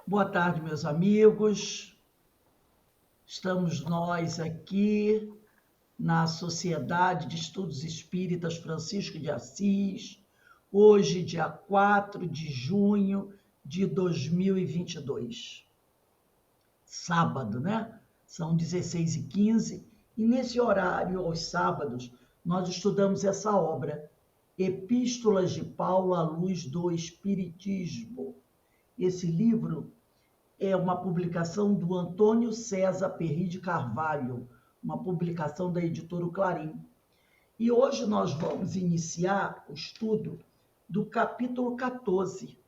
Boa tarde, meus amigos. Estamos nós aqui na Sociedade de Estudos Espíritas Francisco de Assis, hoje, dia 4 de junho de 2022. Sábado, né? São 16h15 e nesse horário, aos sábados, nós estudamos essa obra, Epístolas de Paulo à Luz do Espiritismo. Esse livro é uma publicação do Antônio César Perry de Carvalho, uma publicação da editora Clarim. E hoje nós vamos iniciar o estudo do capítulo 14,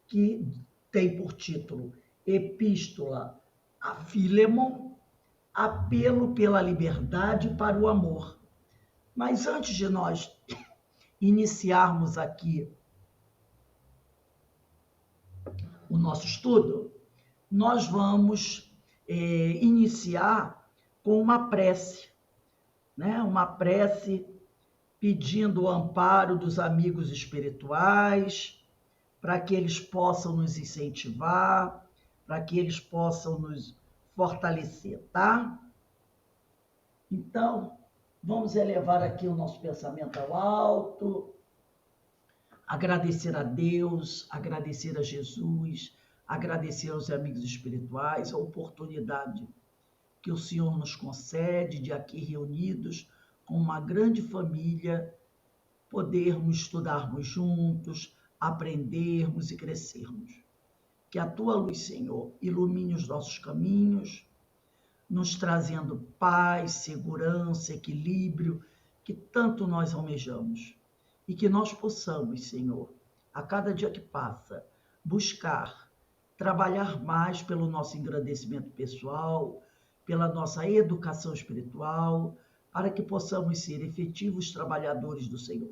que tem por título Epístola a Filemon, apelo pela liberdade para o amor. Mas antes de nós iniciarmos aqui o nosso estudo, nós vamos iniciar com uma prece, né? Uma prece pedindo o amparo dos amigos espirituais, para que eles possam nos incentivar, para que eles possam nos fortalecer, tá? Então, vamos elevar aqui o nosso pensamento ao alto, agradecer a Deus, agradecer a Jesus, agradecer aos amigos espirituais a oportunidade que o Senhor nos concede de aqui reunidos com uma grande família, podermos estudarmos juntos, aprendermos e crescermos. Que a tua luz, Senhor, ilumine os nossos caminhos, nos trazendo paz, segurança, equilíbrio, que tanto nós almejamos. E que nós possamos, Senhor, a cada dia que passa, buscar, trabalhar mais pelo nosso engrandecimento pessoal, pela nossa educação espiritual, para que possamos ser efetivos trabalhadores do Senhor.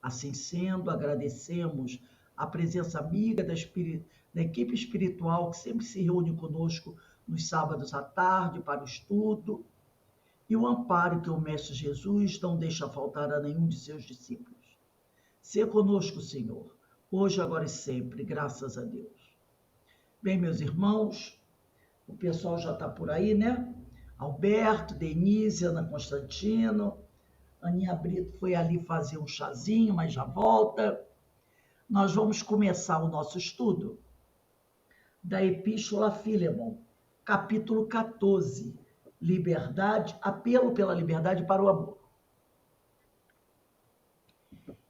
Assim sendo, agradecemos a presença amiga da equipe espiritual que sempre se reúne conosco nos sábados à tarde para o estudo, e o amparo que o Mestre Jesus não deixa faltar a nenhum de seus discípulos. Sê conosco, Senhor, hoje, agora e sempre, graças a Deus. Bem, meus irmãos, o pessoal já está por aí, né? Alberto, Denise, Ana Constantino, Aninha Brito foi ali fazer um chazinho, mas já volta. Nós vamos começar o nosso estudo da Epístola a Filemon, capítulo 14, liberdade, apelo pela liberdade para o amor.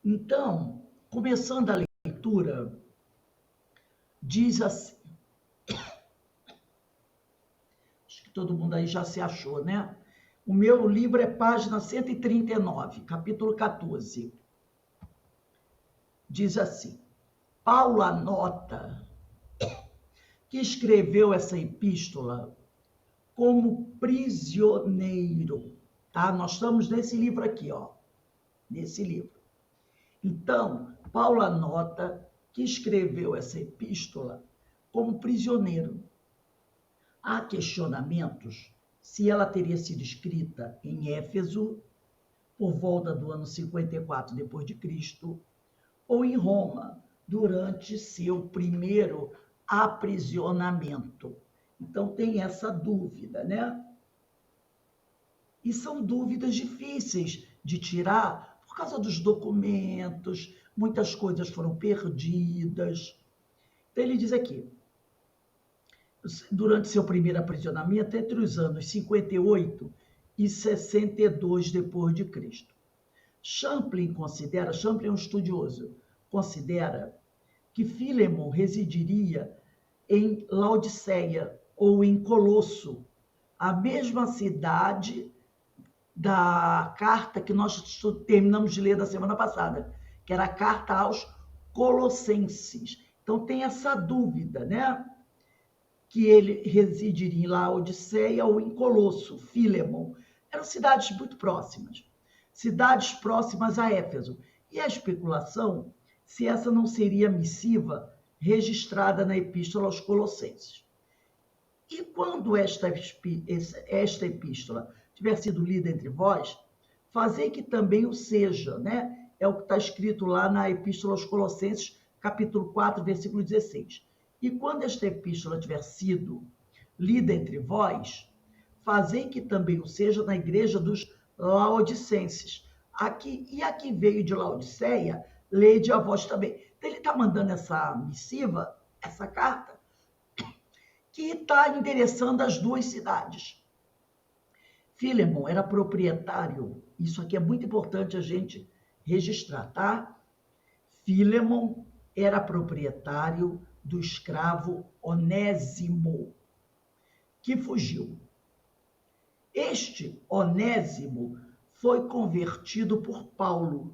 Então, começando a leitura, diz assim, acho que todo mundo aí já se achou, né? O meu livro é página 139, capítulo 14. Diz assim, Paulo anota que escreveu essa epístola como prisioneiro, tá? Nós estamos nesse livro aqui, ó, nesse livro. Então, Paulo anota que escreveu essa epístola como prisioneiro. Há questionamentos se ela teria sido escrita em Éfeso, por volta do ano 54 depois de Cristo, ou em Roma, durante seu primeiro aprisionamento. Então tem essa dúvida, né? E são dúvidas difíceis de tirar por causa dos documentos, muitas coisas foram perdidas. Então ele diz aqui, durante seu primeiro aprisionamento, entre os anos 58 e 62 depois de Cristo. Champlin é um estudioso, considera que Filemon residiria em Laodiceia ou em Colosso, a mesma cidade da carta que nós terminamos de ler da semana passada, que era a carta aos Colossenses. Então tem essa dúvida, né? Que ele residiria em Laodiceia ou em Colosso, Filemon. Eram cidades muito próximas, cidades próximas a Éfeso. E a especulação se essa não seria missiva registrada na Epístola aos Colossenses. E quando esta epístola tiver sido lida entre vós, fazei que também o seja, né? É o que está escrito lá na Epístola aos Colossenses, capítulo 4, versículo 16. E quando esta epístola tiver sido lida entre vós, fazei que também o seja na igreja dos laodicenses. Aqui veio de Laodiceia, lede a vós também. Então, ele está mandando essa missiva, essa carta, que está endereçando as duas cidades. Filemon era proprietário, isso aqui é muito importante a gente registrar, tá? Filemon era proprietário do escravo Onésimo, que fugiu. Este Onésimo foi convertido por Paulo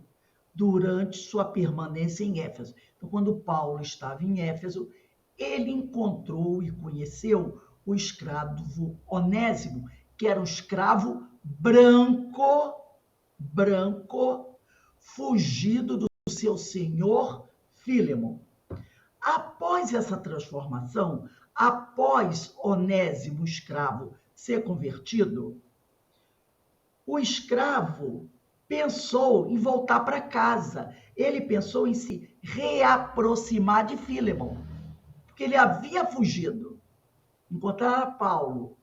durante sua permanência em Éfeso. Então, quando Paulo estava em Éfeso, ele encontrou e conheceu o escravo Onésimo, que era um escravo branco, fugido do seu senhor Filemon. Após essa transformação, após Onésimo, escravo, ser convertido, o escravo pensou em voltar para casa. Ele pensou em se reaproximar de Filemon, porque ele havia fugido. Encontrara Paulo,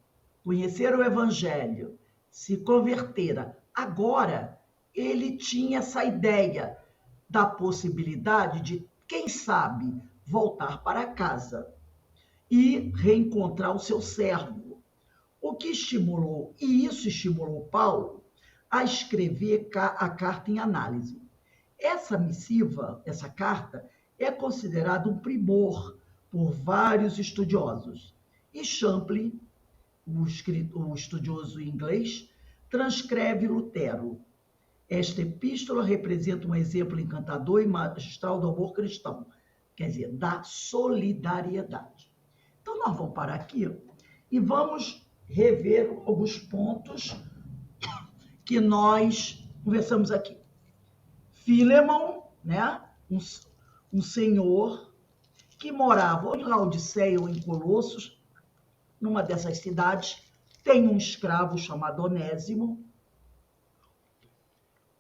conheceram o evangelho, se convertera. Agora, ele tinha essa ideia da possibilidade de, quem sabe, voltar para casa e reencontrar o seu servo. O que estimulou, e isso estimulou Paulo a escrever a carta em análise. Essa missiva, essa carta, é considerada um primor por vários estudiosos. E Champlin, o estudioso inglês, transcreve Lutero. Esta epístola representa um exemplo encantador e magistral do amor cristão, quer dizer, da solidariedade. Então, nós vamos parar aqui e vamos rever alguns pontos que nós conversamos aqui. Filemon, né, um senhor que morava ou em Laodiceia ou em Colossos, numa dessas cidades, tem um escravo chamado Onésimo.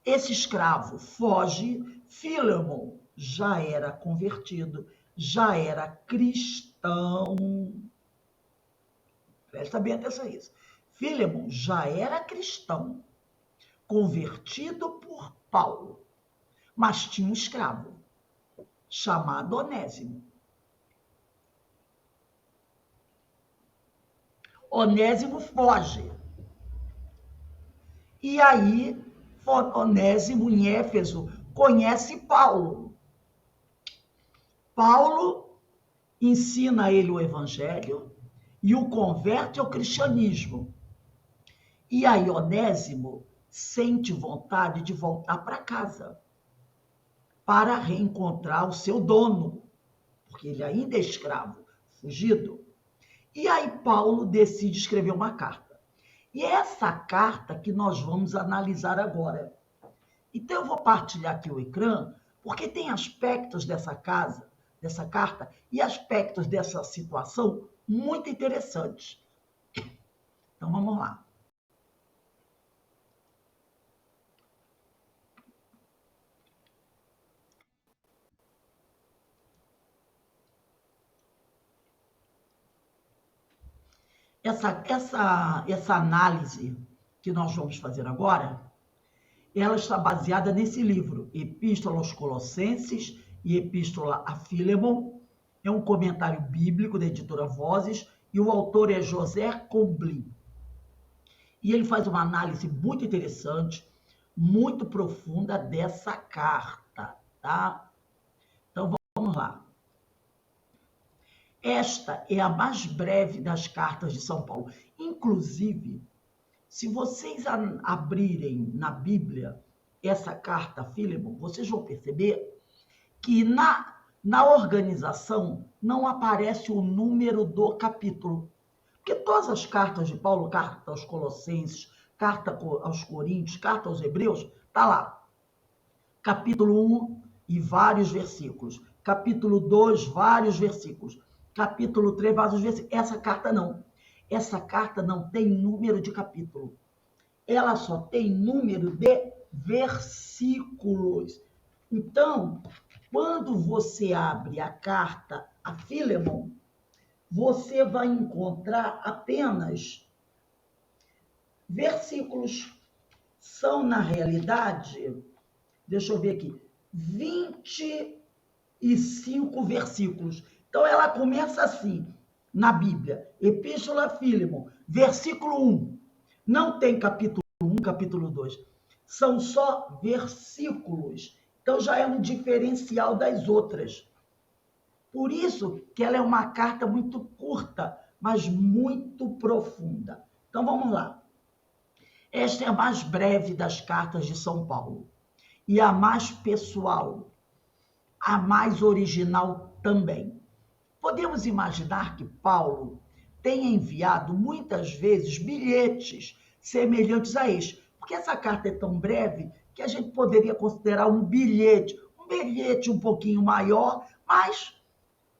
Esse escravo foge, Filemon já era convertido, já era cristão. Presta bem atenção a isso. Filemon já era cristão, convertido por Paulo, mas tinha um escravo chamado Onésimo. Onésimo foge. E aí, Onésimo, em Éfeso, conhece Paulo. Paulo ensina a ele o evangelho e o converte ao cristianismo. E aí, Onésimo sente vontade de voltar para casa para reencontrar o seu dono, porque ele ainda é escravo, fugido. E aí, Paulo decide escrever uma carta. E é essa carta que nós vamos analisar agora. Então, eu vou partilhar aqui o ecrã, porque tem aspectos dessa carta, e aspectos dessa situação muito interessantes. Então, vamos lá. Essa análise que nós vamos fazer agora, ela está baseada nesse livro, Epístola aos Colossenses e Epístola a Filemon. É um comentário bíblico da editora Vozes e o autor é José Comblin. E ele faz uma análise muito interessante, muito profunda dessa carta, tá? Então vamos lá. Esta é a mais breve das cartas de São Paulo. Inclusive, se vocês abrirem na Bíblia essa carta a Filemon, vocês vão perceber que na organização não aparece o número do capítulo. Porque todas as cartas de Paulo, carta aos Colossenses, carta aos Coríntios, carta aos Hebreus, está lá. Capítulo 1 e vários versículos. Capítulo 2, vários versículos. Capítulo 3, vários versículos. Essa carta não. Essa carta não tem número de capítulo. Ela só tem número de versículos. Então, quando você abre a carta a Fílemon, você vai encontrar apenas versículos. São, na realidade, deixa eu ver aqui, 25 versículos. Então, ela começa assim, na Bíblia, Epístola a Fílemon, versículo 1. Não tem capítulo 1, capítulo 2. São só versículos. Então, já é um diferencial das outras. Por isso que ela é uma carta muito curta, mas muito profunda. Então, vamos lá. Esta é a mais breve das cartas de São Paulo e a mais pessoal, a mais original também. Podemos imaginar que Paulo tenha enviado muitas vezes bilhetes semelhantes a este, porque essa carta é tão breve que a gente poderia considerar um bilhete um pouquinho maior, mas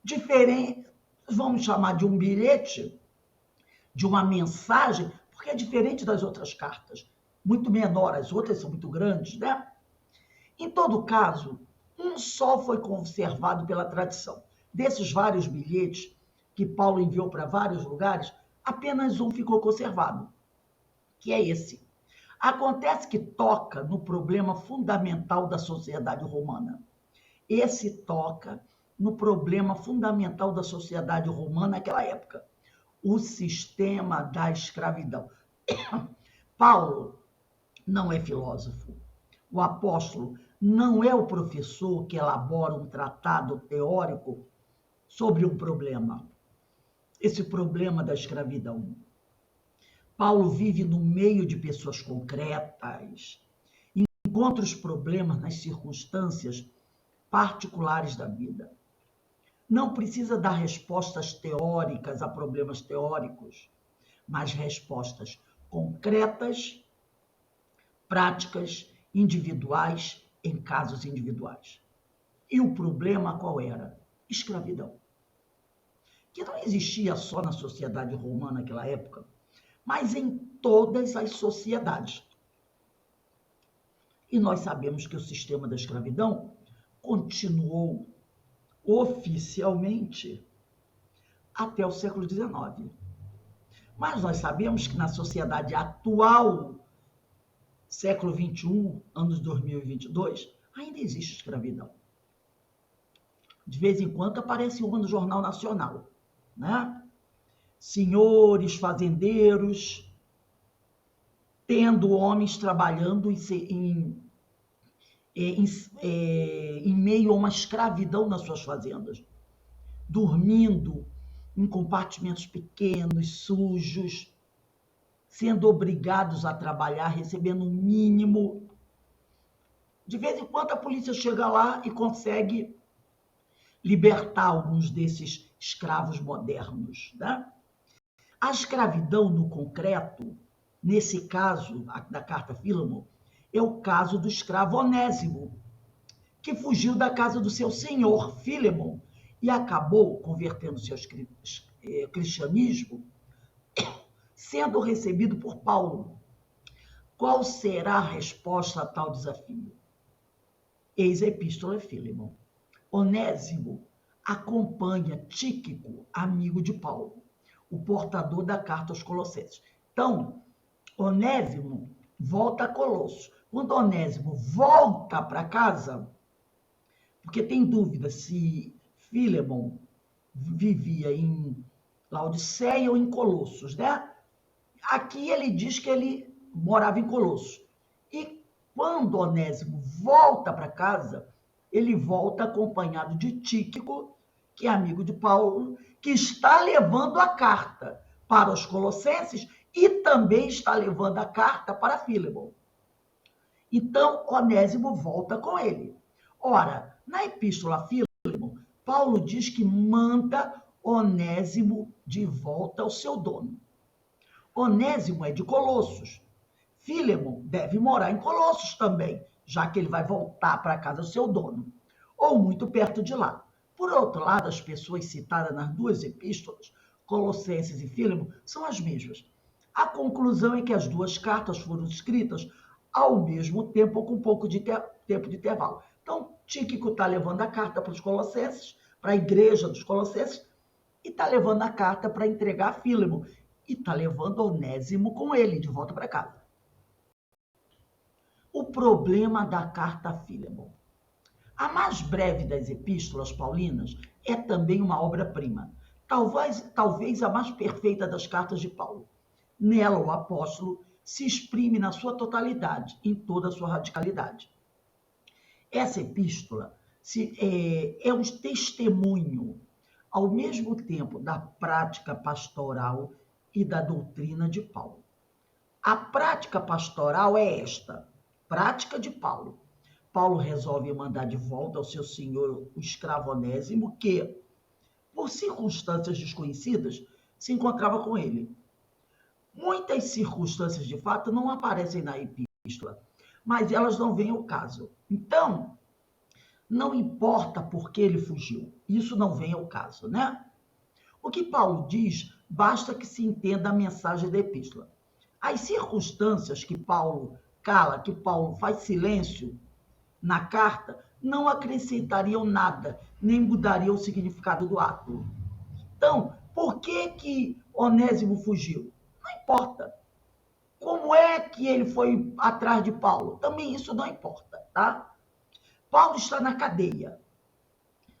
diferente, vamos chamar de um bilhete, de uma mensagem, porque é diferente das outras cartas, muito menor, as outras são muito grandes, né? Em todo caso, um só foi conservado pela tradição. Desses vários bilhetes que Paulo enviou para vários lugares, apenas um ficou conservado, que é esse. Acontece que toca no problema fundamental da sociedade romana. Esse toca no problema fundamental da sociedade romana naquela época, o sistema da escravidão. Paulo não é filósofo. O apóstolo não é o professor que elabora um tratado teórico sobre um problema. Esse problema da escravidão. Paulo vive no meio de pessoas concretas, encontra os problemas nas circunstâncias particulares da vida. Não precisa dar respostas teóricas a problemas teóricos, mas respostas concretas, práticas, individuais, em casos individuais. E o problema qual era? Escravidão. Que não existia só na sociedade romana naquela época, mas em todas as sociedades. E nós sabemos que o sistema da escravidão continuou oficialmente até o século XIX. Mas nós sabemos que na sociedade atual, século XXI, anos 2022, ainda existe escravidão. De vez em quando aparece uma no Jornal Nacional, né? Senhores fazendeiros tendo homens trabalhando em meio a uma escravidão nas suas fazendas, dormindo em compartimentos pequenos, sujos, sendo obrigados a trabalhar, recebendo um mínimo. De vez em quando a polícia chega lá e consegue libertar alguns desses escravos modernos, né? A escravidão no concreto, nesse caso da carta Fílemon, é o caso do escravo Onésimo, que fugiu da casa do seu senhor, Fílemon, e acabou convertendo-se ao cristianismo, sendo recebido por Paulo. Qual será a resposta a tal desafio? Eis a epístola a Fílemon. Onésimo acompanha Tíquico, amigo de Paulo, o portador da carta aos Colossenses. Então, Onésimo volta a Colossos. Quando Onésimo volta para casa, porque tem dúvida se Fílemon vivia em Laodiceia ou em Colossos, né? Aqui ele diz que ele morava em Colossos. E quando Onésimo volta para casa, ele volta acompanhado de Tíquico, que é amigo de Paulo, que está levando a carta para os Colossenses e também está levando a carta para Fílemon. Então, Onésimo volta com ele. Ora, na epístola a Fílemon, Paulo diz que manda Onésimo de volta ao seu dono. Onésimo é de Colossos. Fílemon deve morar em Colossos também, já que ele vai voltar para casa do seu dono, ou muito perto de lá. Por outro lado, as pessoas citadas nas duas epístolas, Colossenses e Fílemon, são as mesmas. A conclusão é que as duas cartas foram escritas ao mesmo tempo ou com pouco de tempo de intervalo. Então, Tíquico está levando a carta para os Colossenses, para a igreja dos Colossenses e está levando a carta para entregar a Fílemon. E está levando Onésimo com ele de volta para casa. O problema da carta a Fílemon. A mais breve das epístolas paulinas é também uma obra-prima, talvez a mais perfeita das cartas de Paulo. Nela, o apóstolo se exprime na sua totalidade, em toda a sua radicalidade. Essa epístola é um testemunho, ao mesmo tempo, da prática pastoral e da doutrina de Paulo. A prática pastoral é esta, prática de Paulo. Paulo resolve mandar de volta ao seu senhor o escravo Onésimo, que, por circunstâncias desconhecidas, se encontrava com ele. Muitas circunstâncias, de fato, não aparecem na epístola, mas elas não vêm ao caso. Então, não importa por que ele fugiu, isso não vem ao caso, né? O que Paulo diz, basta que se entenda a mensagem da epístola. As circunstâncias que Paulo cala, que Paulo faz silêncio na carta, não acrescentariam nada, nem mudariam o significado do ato. Então, por que Onésimo fugiu? Não importa. Como é que ele foi atrás de Paulo? Também isso não importa, tá? Paulo está na cadeia,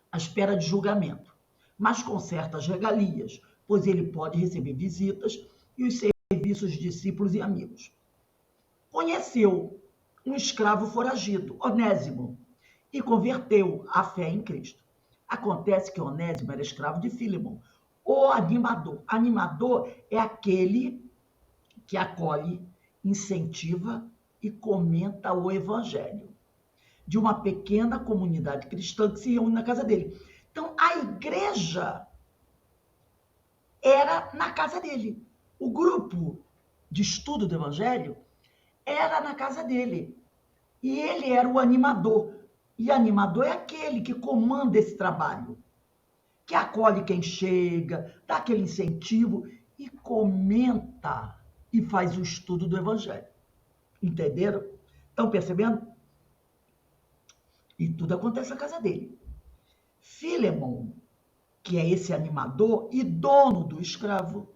à espera de julgamento, mas com certas regalias, pois ele pode receber visitas e os serviços de discípulos e amigos. Conheceu um escravo foragido, Onésimo, e converteu à fé em Cristo. Acontece que Onésimo era escravo de Fílemon, o animador. Animador é aquele que acolhe, incentiva e comenta o evangelho de uma pequena comunidade cristã que se reúne na casa dele. Então, a igreja era na casa dele. O grupo de estudo do evangelho era na casa dele. E ele era o animador. E animador é aquele que comanda esse trabalho, que acolhe quem chega, dá aquele incentivo e comenta e faz o estudo do evangelho. Entenderam? Estão percebendo? E tudo acontece na casa dele. Fílemon, que é esse animador e dono do escravo,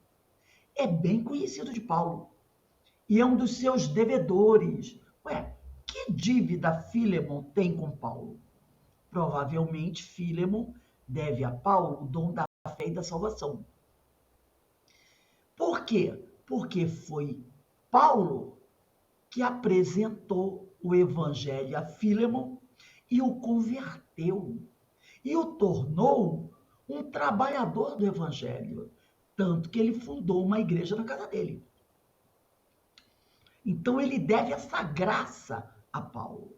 é bem conhecido de Paulo e é um dos seus devedores. Ué, que dívida Fílemon tem com Paulo? Provavelmente Fílemon deve a Paulo o dom da fé e da salvação. Por quê? Porque foi Paulo que apresentou o evangelho a Fílemon e o converteu e o tornou um trabalhador do evangelho, tanto que ele fundou uma igreja na casa dele. Então ele deve essa graça a Paulo.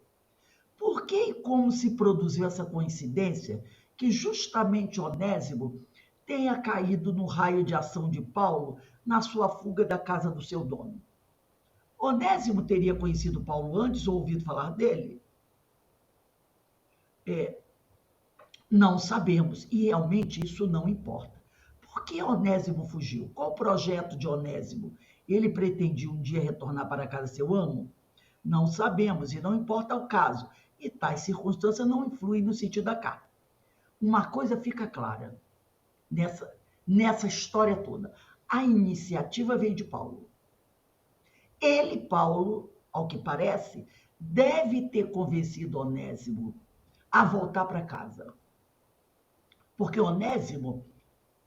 Por que e como se produziu essa coincidência que justamente Onésimo tenha caído no raio de ação de Paulo na sua fuga da casa do seu dono? Onésimo teria conhecido Paulo antes ou ouvido falar dele? Não sabemos, e realmente isso não importa. Por que Onésimo fugiu? Qual o projeto de Onésimo? Ele pretendia um dia retornar para casa seu amo? Não sabemos, e não importa o caso. E tais circunstâncias não influem no sentido da carta. Uma coisa fica clara nessa história toda. A iniciativa veio de Paulo. Ele, Paulo, ao que parece, deve ter convencido Onésimo a voltar para casa. Porque Onésimo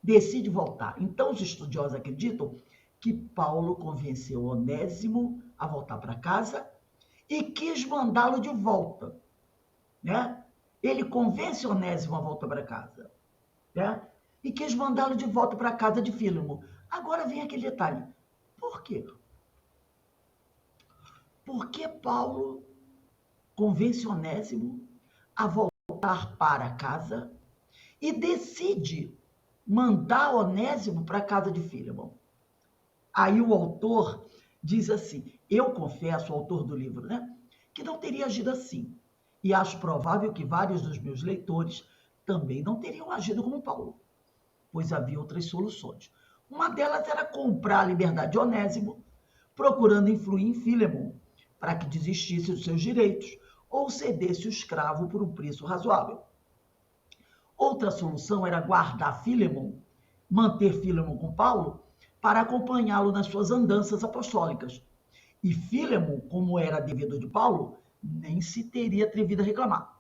decide voltar. Então, os estudiosos acreditam que Paulo convenceu Onésimo a voltar para casa e quis mandá-lo de volta, né? Ele convence Onésimo a voltar para casa, né? E quis mandá-lo de volta para a casa de Fílemon. Agora vem aquele detalhe. Por quê? Por que Paulo convence Onésimo a voltar para casa e decide mandar Onésimo para a casa de Fílemon? Aí o autor diz assim, eu confesso, o autor do livro, né, que não teria agido assim. E acho provável que vários dos meus leitores também não teriam agido como Paulo, pois havia outras soluções. Uma delas era comprar a liberdade de Onésimo, procurando influir em Fílemon, para que desistisse dos seus direitos ou cedesse o escravo por um preço razoável. Outra solução era guardar Filemon, manter Filemon com Paulo, para acompanhá-lo nas suas andanças apostólicas. E Filemon, como era devedor de Paulo, nem se teria atrevido a reclamar.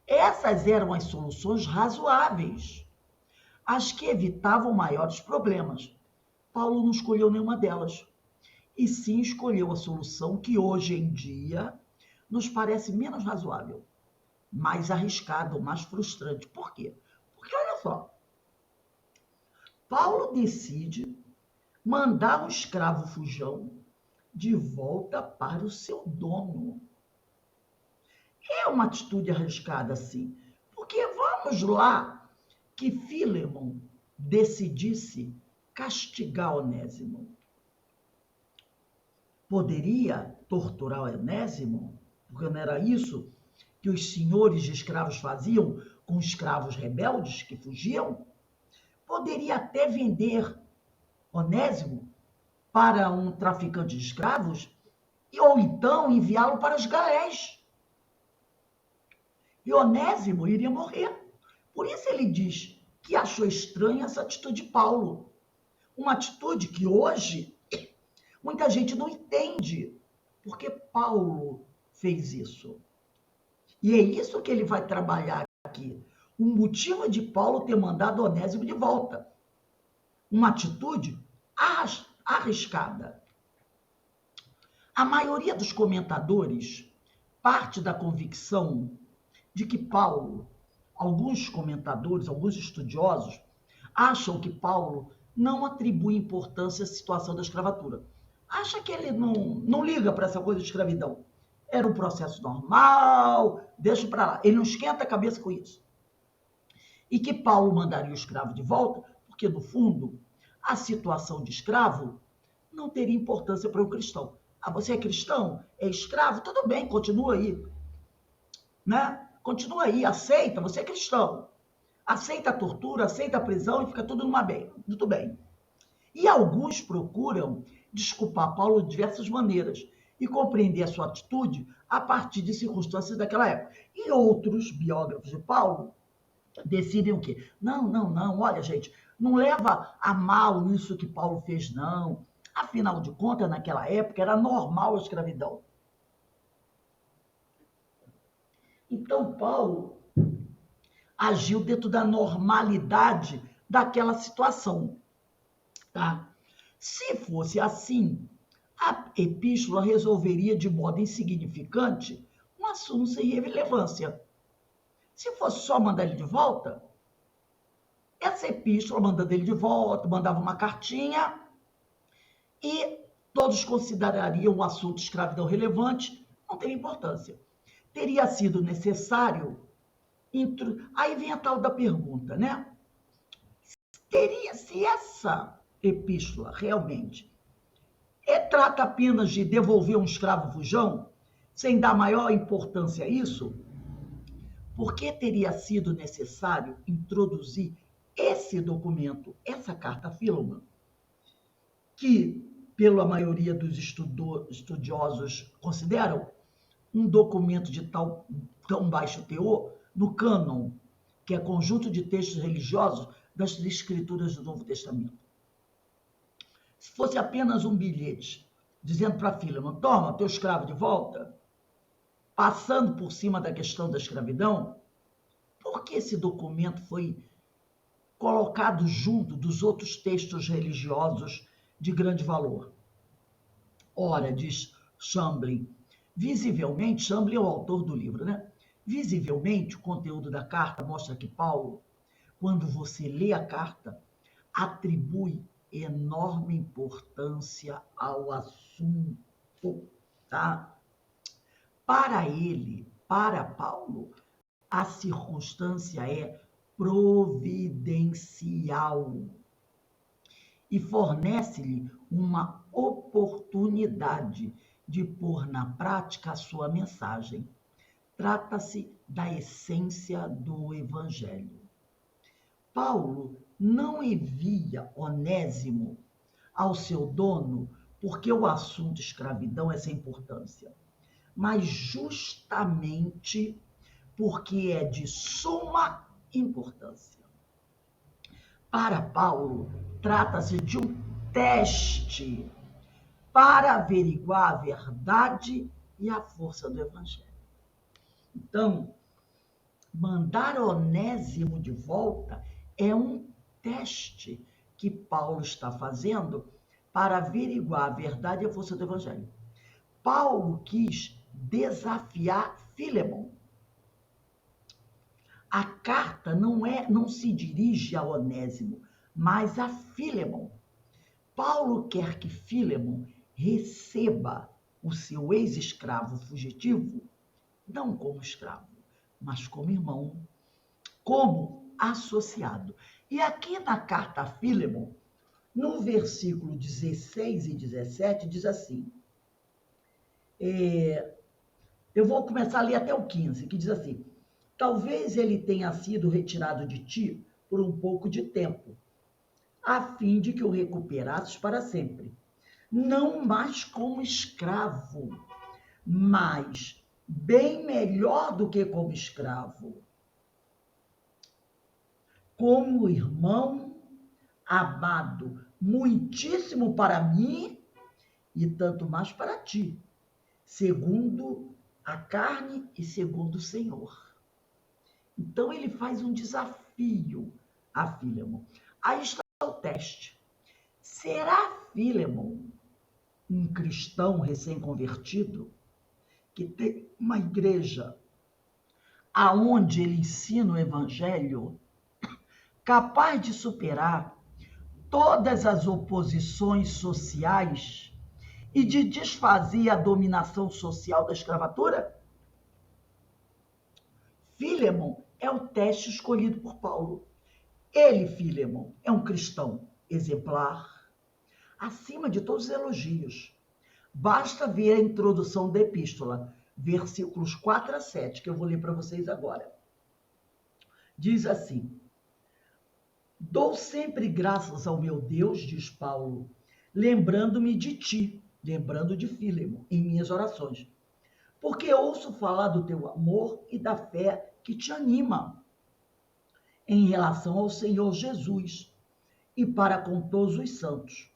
Essas eram as soluções razoáveis, as que evitavam maiores problemas. Paulo não escolheu nenhuma delas, e sim escolheu a solução que hoje em dia nos parece menos razoável, mais arriscada, mais frustrante. Por quê? Porque olha só, Paulo decide mandar um escravo fujão de volta para o seu dono. É uma atitude arriscada, sim, porque vamos lá que Filemon decidisse castigar Onésimo. Poderia torturar Onésimo, porque não era isso que os senhores de escravos faziam com escravos rebeldes que fugiam? Poderia até vender Onésimo para um traficante de escravos ou então enviá-lo para os galés. E Onésimo iria morrer. Por isso ele diz que achou estranha essa atitude de Paulo. Uma atitude que hoje muita gente não entende, porque Paulo fez isso. E é isso que ele vai trabalhar aqui. O motivo de Paulo ter mandado Onésimo de volta. Uma atitude arriscada. A maioria dos comentadores parte da convicção de que Paulo, alguns comentadores, alguns estudiosos, acham que Paulo não atribui importância à situação da escravatura. Acha que ele não liga para essa coisa de escravidão. Era um processo normal, deixa para lá. Ele não esquenta a cabeça com isso. E que Paulo mandaria o escravo de volta, porque, no fundo, a situação de escravo não teria importância para o cristão. Ah, você é cristão? É escravo? Tudo bem, continua aí. Né? Continua aí, aceita, você é cristão. Aceita a tortura, aceita a prisão e fica tudo numa bem. Tudo bem. E alguns procuram desculpar Paulo de diversas maneiras e compreender a sua atitude a partir de circunstâncias daquela época. E outros biógrafos de Paulo decidem o quê? Não, olha, gente, não leva a mal isso que Paulo fez, não. Afinal de contas, naquela época, era normal a escravidão. Então, Paulo agiu dentro da normalidade daquela situação. Tá? Se fosse assim, a epístola resolveria de modo insignificante um assunto sem relevância. Se fosse só mandar ele de volta, essa epístola, mandando ele de volta, mandava uma cartinha e todos considerariam o assunto escravidão relevante, não teria importância. Teria sido necessário... Aí vem a tal da pergunta, né? Se essa epístola realmente trata apenas de devolver um escravo fujão, sem dar maior importância a isso, por que teria sido necessário introduzir esse documento, essa carta Filemon, que, pela maioria dos estudiosos, consideram um documento de tão baixo teor no cânon, que é conjunto de textos religiosos das escrituras do Novo Testamento. Se fosse apenas um bilhete dizendo para Filemon, toma teu escravo de volta, passando por cima da questão da escravidão, por que esse documento foi colocado junto dos outros textos religiosos de grande valor? Ora, diz Chamberlain, visivelmente, Chamberlain é o autor do livro, né? Visivelmente, o conteúdo da carta mostra que Paulo, quando você lê a carta, atribui enorme importância ao assunto, tá? Para ele, para Paulo, a circunstância é providencial e fornece-lhe uma oportunidade de pôr na prática a sua mensagem. Trata-se da essência do Evangelho. Paulo não envia Onésimo ao seu dono porque o assunto escravidão é sem importância, mas justamente porque é de suma importância. Para Paulo, trata-se de um teste para averiguar a verdade e a força do Evangelho. Então, mandar Onésimo de volta é um teste que Paulo está fazendo para averiguar a verdade e a força do Evangelho. Paulo quis desafiar Filemon. A carta não se dirige a Onésimo, mas a Filemon. Paulo quer que Filemon receba o seu ex-escravo fugitivo, não como escravo, mas como irmão, como associado. E aqui na carta a Filemon, no versículo 16 e 17, diz assim, eu vou começar a ler até o 15, que diz assim, talvez ele tenha sido retirado de ti por um pouco de tempo, a fim de que o recuperasses para sempre. Não mais como escravo, mas bem melhor do que como escravo. Como irmão amado, muitíssimo para mim e tanto mais para ti, segundo a carne e segundo o Senhor. Então ele faz um desafio a Filemon. Aí está o teste. Será Filemon um cristão recém-convertido que tem uma igreja aonde ele ensina o evangelho, capaz de superar todas as oposições sociais e de desfazer a dominação social da escravatura? Filemon é o teste escolhido por Paulo. Ele, Filemon, é um cristão exemplar, acima de todos os elogios. Basta ver a introdução da epístola, versículos 4 a 7, que eu vou ler para vocês agora. Diz assim, dou sempre graças ao meu Deus, diz Paulo, lembrando-me de ti, lembrando de Filemon, em minhas orações, porque ouço falar do teu amor e da fé que te anima em relação ao Senhor Jesus e para com todos os santos.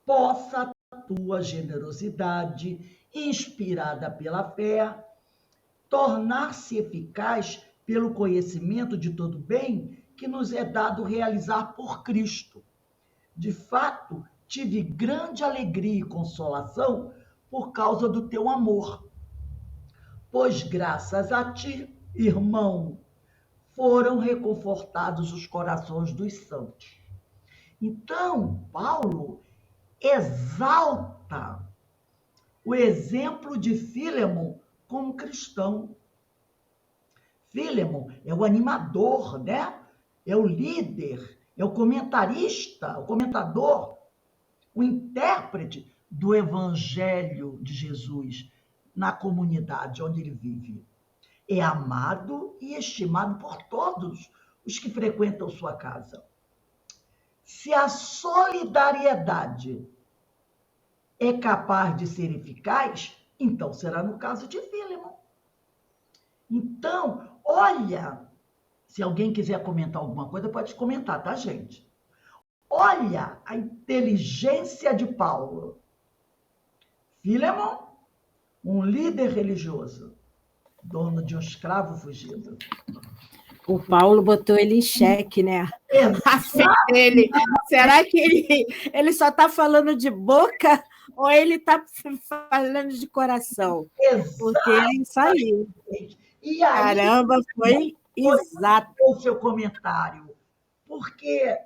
Possa a tua generosidade, inspirada pela fé, tornar-se eficaz pelo conhecimento de todo bem que nos é dado realizar por Cristo. De fato, tive grande alegria e consolação por causa do teu amor, pois graças a ti, irmão, foram reconfortados os corações dos santos. Então, Paulo exalta o exemplo de Filemon como cristão. Filemon é o animador, né? É o líder, é o comentarista, o comentador, o intérprete do Evangelho de Jesus na comunidade onde ele vive. É amado e estimado por todos os que frequentam sua casa. Se a solidariedade é capaz de ser eficaz, então será no caso de Filemon. Então, olha, se alguém quiser comentar alguma coisa, pode comentar, tá, gente? Olha a inteligência de Paulo. Filemon, um líder religioso, dono de um escravo fugido. O Paulo botou ele em xeque, né? Assim, ele, será que ele só está falando de boca ou ele está falando de coração? Porque é isso aí. E aí, caramba, foi exato. O seu comentário. Porque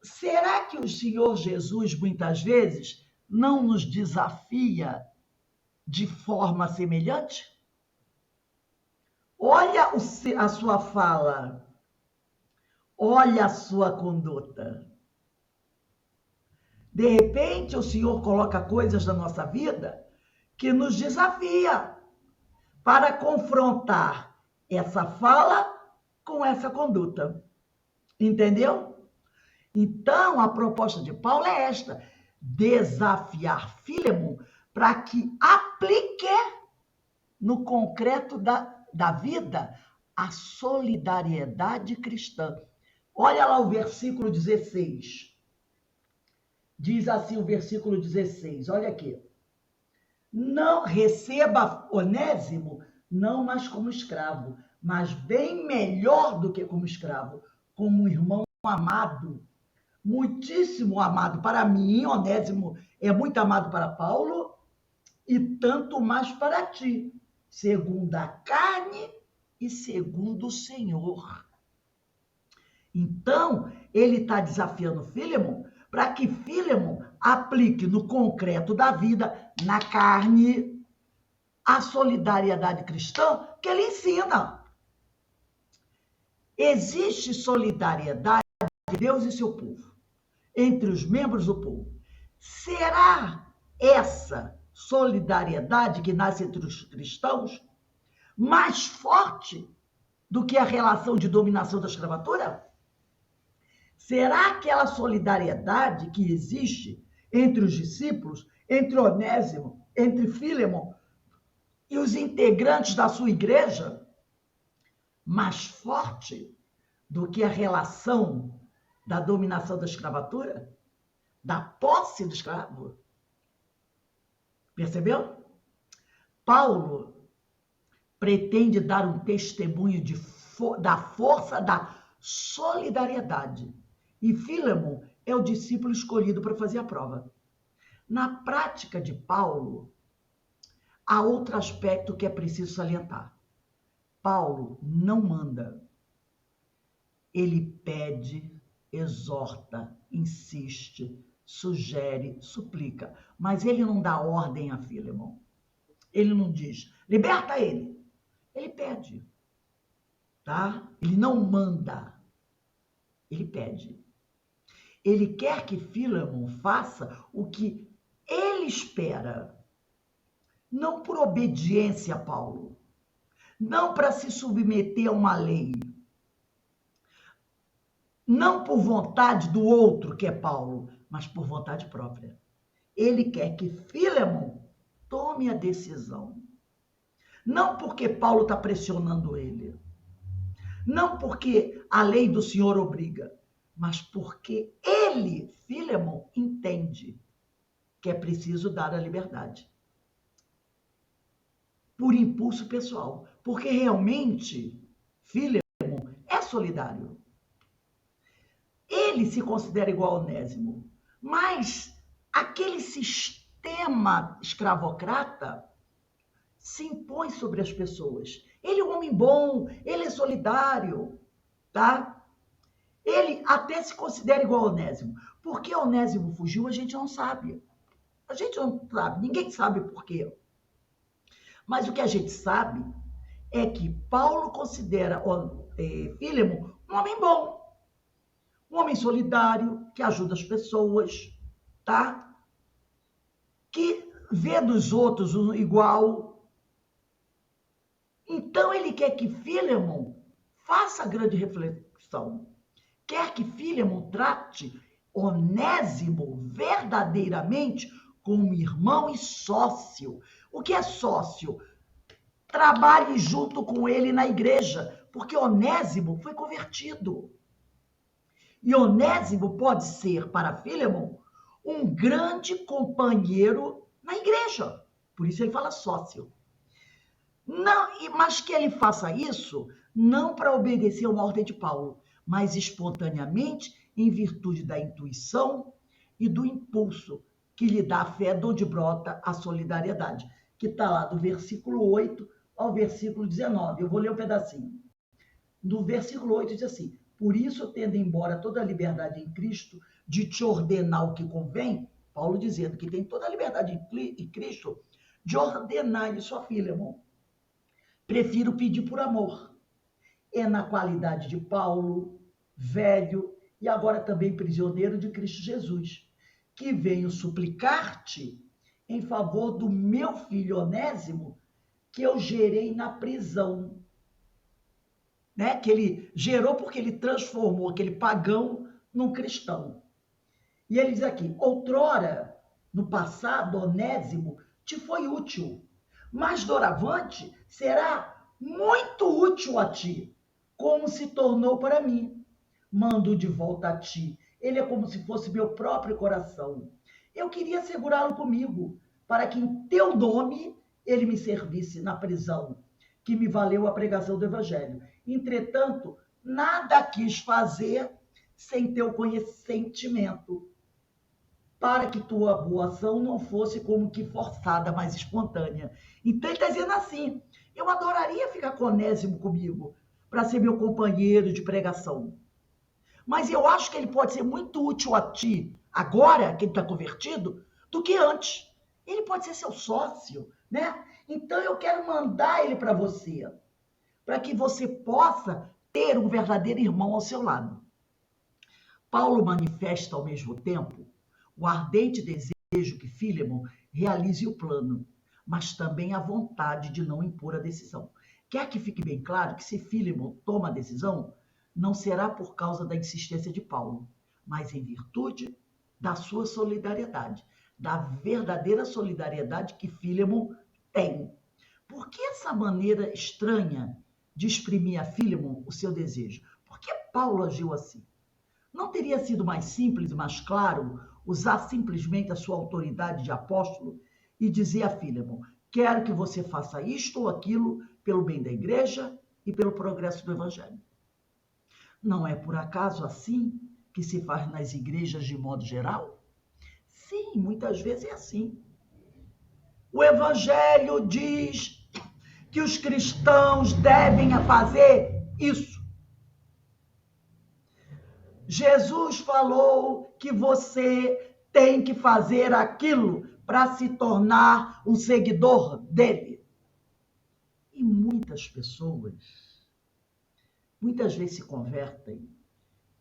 será que o Senhor Jesus, muitas vezes, não nos desafia de forma semelhante? Olha a sua fala, olha a sua conduta. De repente, o Senhor coloca coisas na nossa vida que nos desafia para confrontar essa fala com essa conduta. Entendeu? Então, a proposta de Paulo é esta: desafiar Filemon para que aplique no concreto da vida a solidariedade cristã. Olha lá o versículo 16. Diz assim o versículo 16, olha aqui. Não receba Onésimo, não mais como escravo, mas bem melhor do que como escravo, como irmão amado, muitíssimo amado para mim. Onésimo é muito amado para Paulo, e tanto mais para ti, segundo a carne e segundo o Senhor. Então, ele está desafiando Filemon para que Filemon aplique no concreto da vida, na carne, a solidariedade cristã que ele ensina. Existe solidariedade de Deus e seu povo, entre os membros do povo. Será essa solidariedade que nasce entre os cristãos mais forte do que a relação de dominação da escravatura? Será aquela solidariedade que existe entre os discípulos, entre Onésimo, entre Filemon e os integrantes da sua igreja, mais forte do que a relação da dominação da escravatura, da posse do escravo? Percebeu? Paulo pretende dar um testemunho da força da solidariedade. E Filemon é o discípulo escolhido para fazer a prova. Na prática de Paulo, há outro aspecto que é preciso salientar. Paulo não manda. Ele pede, exorta, insiste, sugere, suplica. Mas ele não dá ordem a Filemon. Ele não diz, liberta ele. Ele pede. Tá? Ele não manda. Ele pede. Ele quer que Filemon faça o que ele espera. Não por obediência a Paulo. Não para se submeter a uma lei. Não por vontade do outro, que é Paulo, mas por vontade própria. Ele quer que Filemon tome a decisão. Não porque Paulo está pressionando ele. Não porque a lei do Senhor obriga, mas porque ele, Filemon, entende que é preciso dar a liberdade. Por impulso pessoal. Porque realmente Filemon é solidário. Ele se considera igual a Onésimo. Mas aquele sistema escravocrata se impõe sobre as pessoas. Ele é um homem bom, ele é solidário, tá? Ele até se considera igual a Onésimo. Por que Onésimo fugiu, a gente não sabe. A gente não sabe, ninguém sabe por quê. Mas o que a gente sabe é que Paulo considera Filemon um homem bom, um homem solidário, que ajuda as pessoas, tá? Que vê dos outros um igual. Então ele quer que Filemon faça a grande reflexão. Quer que Filemon trate Onésimo verdadeiramente como irmão e sócio. O que é sócio? Trabalhe junto com ele na igreja, porque Onésimo foi convertido. E Onésimo pode ser, para Filemon, um grande companheiro na igreja. Por isso ele fala sócio. Não, mas que ele faça isso não para obedecer a uma ordem de Paulo, mas espontaneamente, em virtude da intuição e do impulso que lhe dá a fé, de onde brota a solidariedade, que está lá do versículo 8 ao versículo 19. Eu vou ler um pedacinho. No versículo 8 diz assim: por isso, tendo embora toda a liberdade em Cristo, de te ordenar o que convém, Paulo dizendo que tem toda a liberdade em Cristo, de ordenar isso a Filemon. Prefiro pedir por amor. É na qualidade de Paulo, velho e agora também prisioneiro de Cristo Jesus, que venho suplicar-te em favor do meu filho Onésimo, que eu gerei na prisão. Né? Que ele gerou porque ele transformou aquele pagão num cristão. E ele diz aqui, outrora, no passado, Onésimo te foi útil, mas doravante será muito útil a ti, como se tornou para mim. Mando de volta a ti. Ele é como se fosse meu próprio coração. Eu queria segurá-lo comigo, para que em teu nome ele me servisse na prisão, que me valeu a pregação do Evangelho. Entretanto, nada quis fazer sem teu consentimento, para que tua boa ação não fosse como que forçada, mas espontânea. Então ele está dizendo assim, eu adoraria ficar com Onésimo comigo, para ser meu companheiro de pregação. Mas eu acho que ele pode ser muito útil a ti, agora que ele está convertido, do que antes. Ele pode ser seu sócio, né? Então eu quero mandar ele para você, para que você possa ter um verdadeiro irmão ao seu lado. Paulo manifesta ao mesmo tempo o ardente desejo que Fílemon realize o plano, mas também a vontade de não impor a decisão. Quer que fique bem claro que se Fílemon toma a decisão, não será por causa da insistência de Paulo, mas em virtude da sua solidariedade, da verdadeira solidariedade que Fílemon tem. Por que essa maneira estranha de exprimir a Fílemon o seu desejo? Por que Paulo agiu assim? Não teria sido mais simples e mais claro usar simplesmente a sua autoridade de apóstolo e dizer a Fílemon, quero que você faça isto ou aquilo pelo bem da igreja e pelo progresso do evangelho? Não é por acaso assim que se faz nas igrejas de modo geral? Sim, muitas vezes é assim. O evangelho diz que os cristãos devem fazer isso. Jesus falou que você tem que fazer aquilo para se tornar um seguidor dele. E muitas pessoas, muitas vezes se convertem,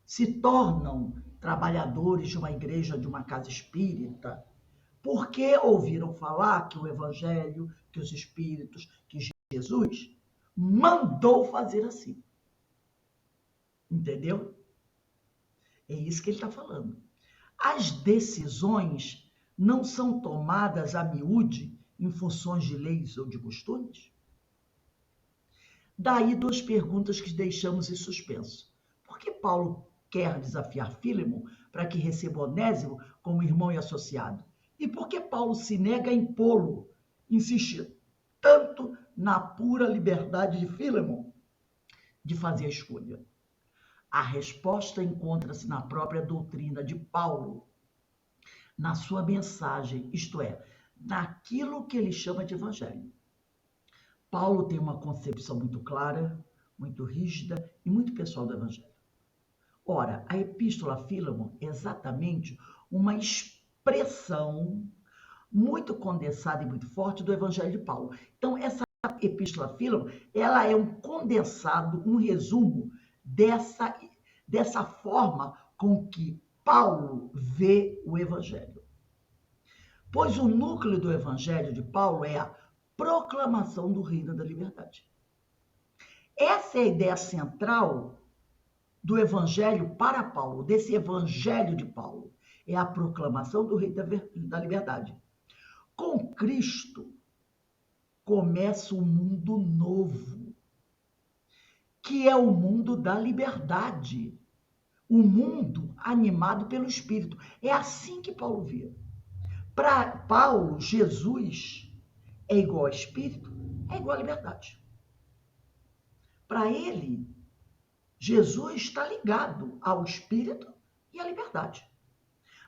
se tornam trabalhadores de uma igreja, de uma casa espírita, porque ouviram falar que o evangelho, que os espíritos, que Jesus mandou fazer assim. Entendeu? É isso que ele está falando. As decisões não são tomadas a miúde em funções de leis ou de costumes? Daí duas perguntas que deixamos em suspenso. Por que Paulo quer desafiar Fílemon para que receba Onésimo como irmão e associado? E por que Paulo se nega a impô-lo, insistir tanto na pura liberdade de Fílemon de fazer a escolha? A resposta encontra-se na própria doutrina de Paulo, na sua mensagem, isto é, naquilo que ele chama de evangelho. Paulo tem uma concepção muito clara, muito rígida e muito pessoal do evangelho. Ora, a epístola a Fílemon é exatamente uma expressão muito condensada e muito forte do evangelho de Paulo. Então, essa epístola a Fílemon, ela é um condensado, um resumo dessa forma com que Paulo vê o evangelho. Pois o núcleo do evangelho de Paulo é a proclamação do reino da liberdade. Essa é a ideia central do evangelho para Paulo, desse evangelho de Paulo. É a proclamação do reino da liberdade. Com Cristo começa um mundo novo, que é o mundo da liberdade. O mundo animado pelo Espírito. É assim que Paulo vê. Para Paulo, Jesus é igual a Espírito, é igual a liberdade. Para ele, Jesus está ligado ao Espírito e à liberdade.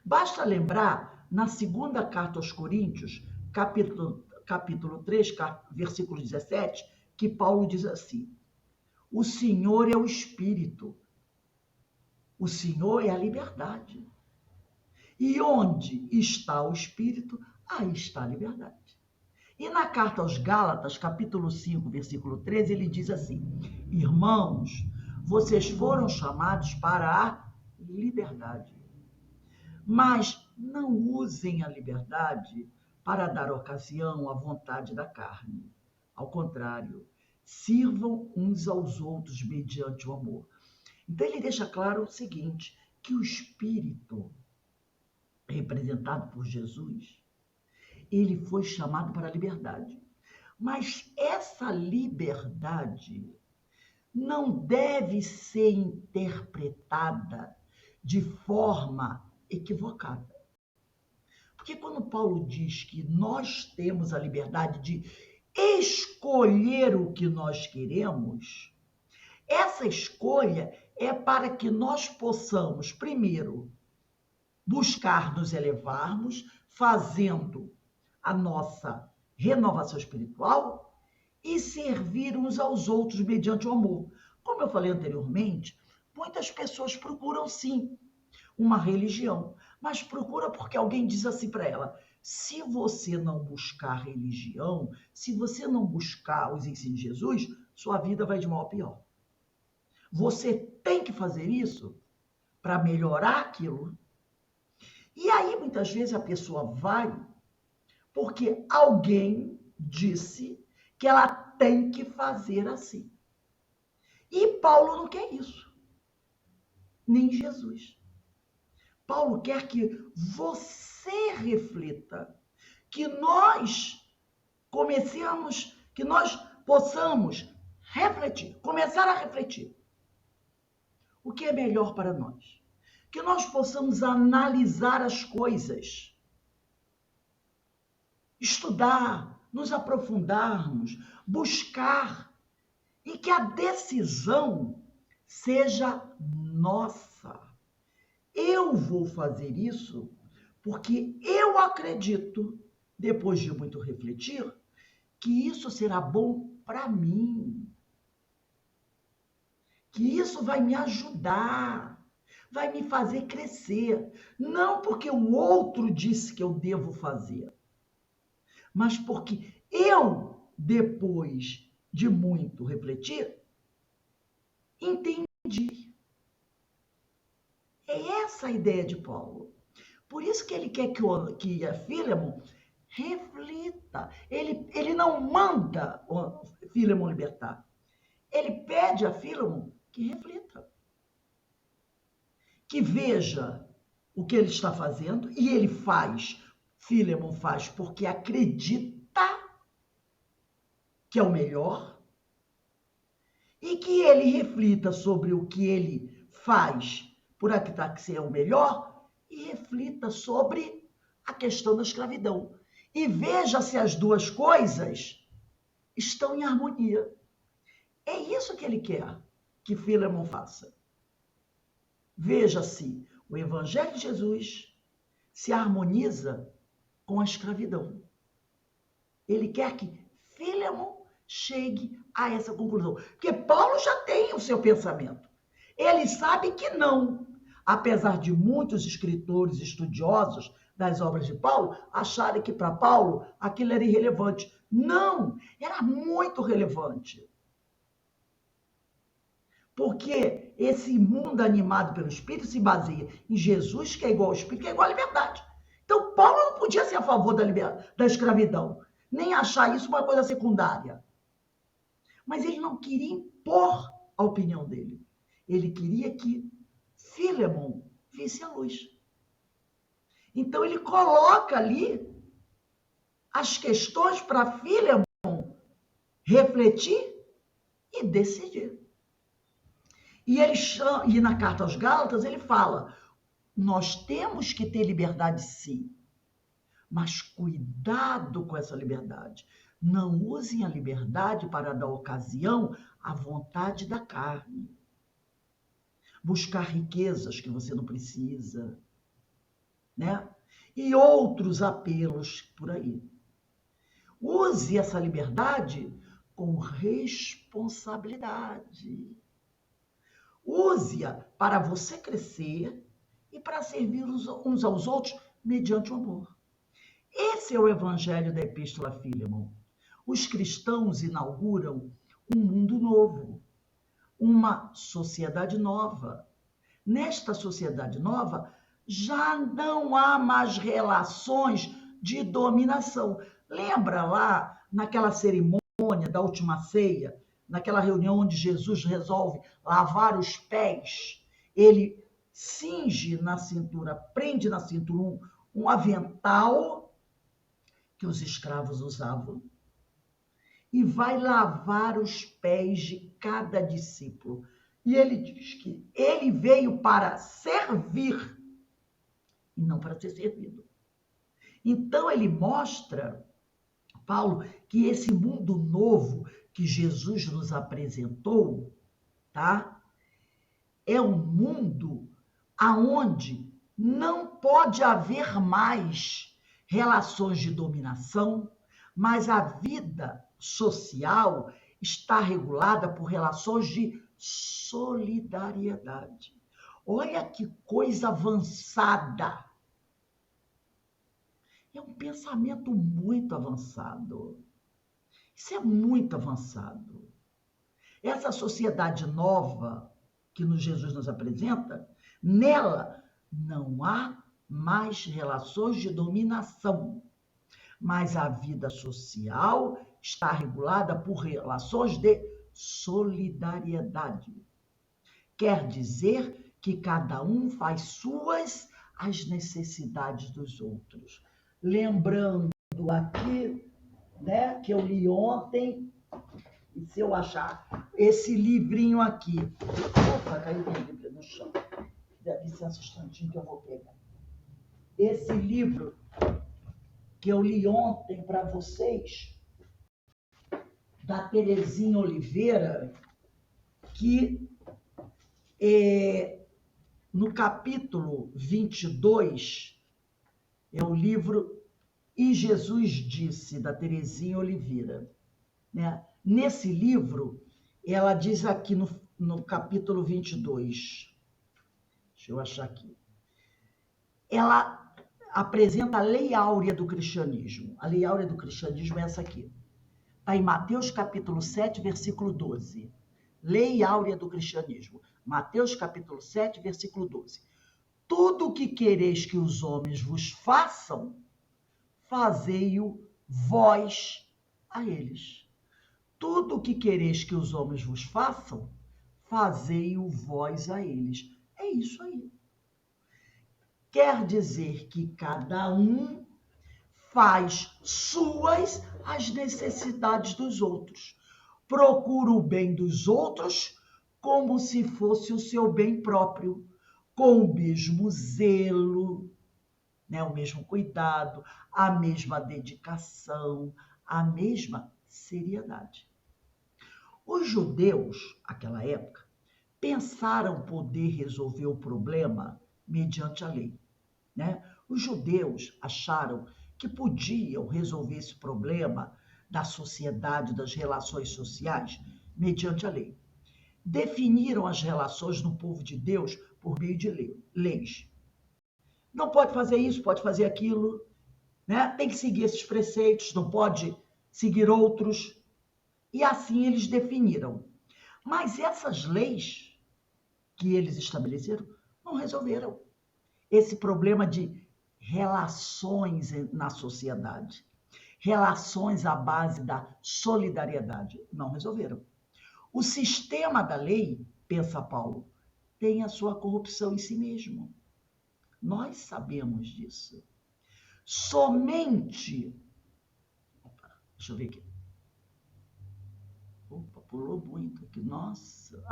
Basta lembrar, na segunda carta aos Coríntios, capítulo 3, versículo 17, que Paulo diz assim, o Senhor é o Espírito, o Senhor é a liberdade. E onde está o Espírito, aí está a liberdade. E na carta aos Gálatas, capítulo 5, versículo 13, ele diz assim, irmãos, vocês foram chamados para a liberdade. Mas não usem a liberdade para dar ocasião à vontade da carne. Ao contrário, sirvam uns aos outros mediante o amor. Então ele deixa claro o seguinte, que o Espírito, representado por Jesus, ele foi chamado para a liberdade. Mas essa liberdade não deve ser interpretada de forma equivocada. Porque quando Paulo diz que nós temos a liberdade de escolher o que nós queremos, essa escolha é para que nós possamos, primeiro, buscar nos elevarmos, fazendo a nossa renovação espiritual e servir uns aos outros mediante o amor. Como eu falei anteriormente, muitas pessoas procuram sim uma religião, mas procura porque alguém diz assim para ela: se você não buscar religião, se você não buscar os ensinos de Jesus, sua vida vai de mal a pior. Você tem que fazer isso para melhorar aquilo. E aí, muitas vezes, a pessoa vai porque alguém disse que ela tem que fazer assim. E Paulo não quer isso, nem Jesus. Paulo quer que você reflita, que nós comecemos, que nós possamos refletir, começar a refletir. O que é melhor para nós? Que nós possamos analisar as coisas, estudar, nos aprofundarmos, buscar, e que a decisão seja nossa. Eu vou fazer isso porque eu acredito, depois de muito refletir, que isso será bom para mim. Que isso vai me ajudar, vai me fazer crescer. Não porque o outro disse que eu devo fazer, mas porque eu, depois de muito refletir, entendi. É essa a ideia de Paulo. Por isso que ele quer que a Fílemon reflita. Ele não manda o Fílemon libertar. Ele pede a Fílemon que reflita. Que veja o que ele está fazendo, e ele faz, Fílemon faz porque acredita que é o melhor, e que ele reflita sobre o que ele faz por acreditar que é o melhor, e reflita sobre a questão da escravidão. E veja se as duas coisas estão em harmonia. É isso que ele quer que Fílemon faça. Veja se o Evangelho de Jesus se harmoniza com a escravidão. Ele quer que Fílemon chegue a essa conclusão. Porque Paulo já tem o seu pensamento. Ele sabe que não. Apesar de muitos escritores estudiosos das obras de Paulo acharem que para Paulo aquilo era irrelevante. Não, era muito relevante. Porque esse mundo animado pelo Espírito se baseia em Jesus, que é igual ao Espírito, que é igual à liberdade. Então, Paulo não podia ser a favor da escravidão, nem achar isso uma coisa secundária. Mas ele não queria impor a opinião dele. Ele queria que Fílemon visse a luz. Então, ele coloca ali as questões para Fílemon refletir e decidir. E na carta aos Gálatas ele fala: nós temos que ter liberdade sim, mas cuidado com essa liberdade. Não usem a liberdade para dar ocasião à vontade da carne. Buscar riquezas que você não precisa, né? E outros apelos por aí. Use essa liberdade com responsabilidade. Use-a para você crescer e para servir uns aos outros mediante o amor. Esse é o evangelho da Epístola a Fílemon. Os cristãos inauguram um mundo novo, uma sociedade nova. Nesta sociedade nova, já não há mais relações de dominação. Lembra lá naquela cerimônia da última ceia, naquela reunião onde Jesus resolve lavar os pés? Ele cinge na cintura, prende na cintura um avental que os escravos usavam. e vai lavar os pés de cada discípulo. E ele diz que ele veio para servir e não para ser servido. Então ele mostra, Paulo, que esse mundo novo que Jesus nos apresentou, tá? É um mundo aonde não pode haver mais relações de dominação, mas a vida social está regulada por relações de solidariedade. Olha que coisa avançada. É um pensamento muito avançado. Isso é muito avançado. Essa sociedade nova que Jesus nos apresenta, nela não há mais relações de dominação, mas a vida social está regulada por relações de solidariedade. Quer dizer que cada um faz suas as necessidades dos outros. Lembrando aqui, né, que eu li ontem, e se eu achar esse livrinho aqui, opa, caiu minha Bíblia no chão. Dá licença um instantinho que eu vou pegar. Esse livro que eu li ontem para vocês, da Terezinha Oliveira, que no capítulo 22, é o livro E Jesus Disse, da Terezinha Oliveira. Né? Nesse livro, ela diz aqui no capítulo 22, deixa eu achar aqui, ela apresenta a lei áurea do cristianismo. A lei áurea do cristianismo é essa aqui. Está em Mateus capítulo 7, versículo 12. Lei áurea do cristianismo. Mateus capítulo 7, versículo 12. Tudo o que quereis que os homens vos façam, fazei-o vós a eles. Tudo o que quereis que os homens vos façam, fazei-o vós a eles. É isso aí. Quer dizer que cada um faz suas as necessidades dos outros. Procura o bem dos outros como se fosse o seu bem próprio, com o mesmo zelo, né, o mesmo cuidado, a mesma dedicação, a mesma seriedade. Os judeus, naquela época, pensaram poder resolver o problema mediante a lei. Né? Os judeus acharam que podiam resolver esse problema da sociedade, das relações sociais, mediante a lei. Definiram as relações no povo de Deus por meio de leis. Não pode fazer isso, pode fazer aquilo, né? Tem que seguir esses preceitos, não pode seguir outros. E assim eles definiram. Mas essas leis que eles estabeleceram não resolveram esse problema de relações na sociedade. Relações à base da solidariedade. Não resolveram. O sistema da lei, pensa Paulo, tem a sua corrupção em si mesmo. Nós sabemos disso. Somente... Opa, deixa eu ver aqui. Opa, pulou muito aqui. Nossa.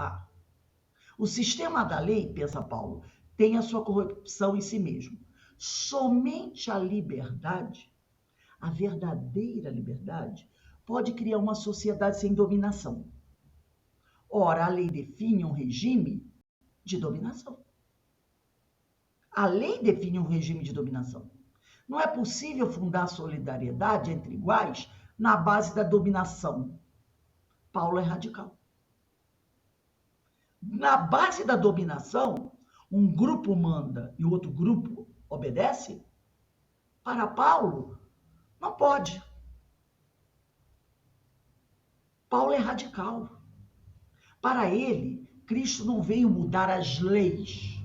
O sistema da lei, pensa Paulo, tem a sua corrupção em si mesmo. Somente a liberdade, a verdadeira liberdade, pode criar uma sociedade sem dominação. Ora, a lei define um regime de dominação. A lei define um regime de dominação. Não é possível fundar solidariedade entre iguais na base da dominação. Paulo é radical. Na base da dominação, um grupo manda e o outro grupo obedece? Para Paulo, não pode. Paulo é radical. Para ele, Cristo não veio mudar as leis,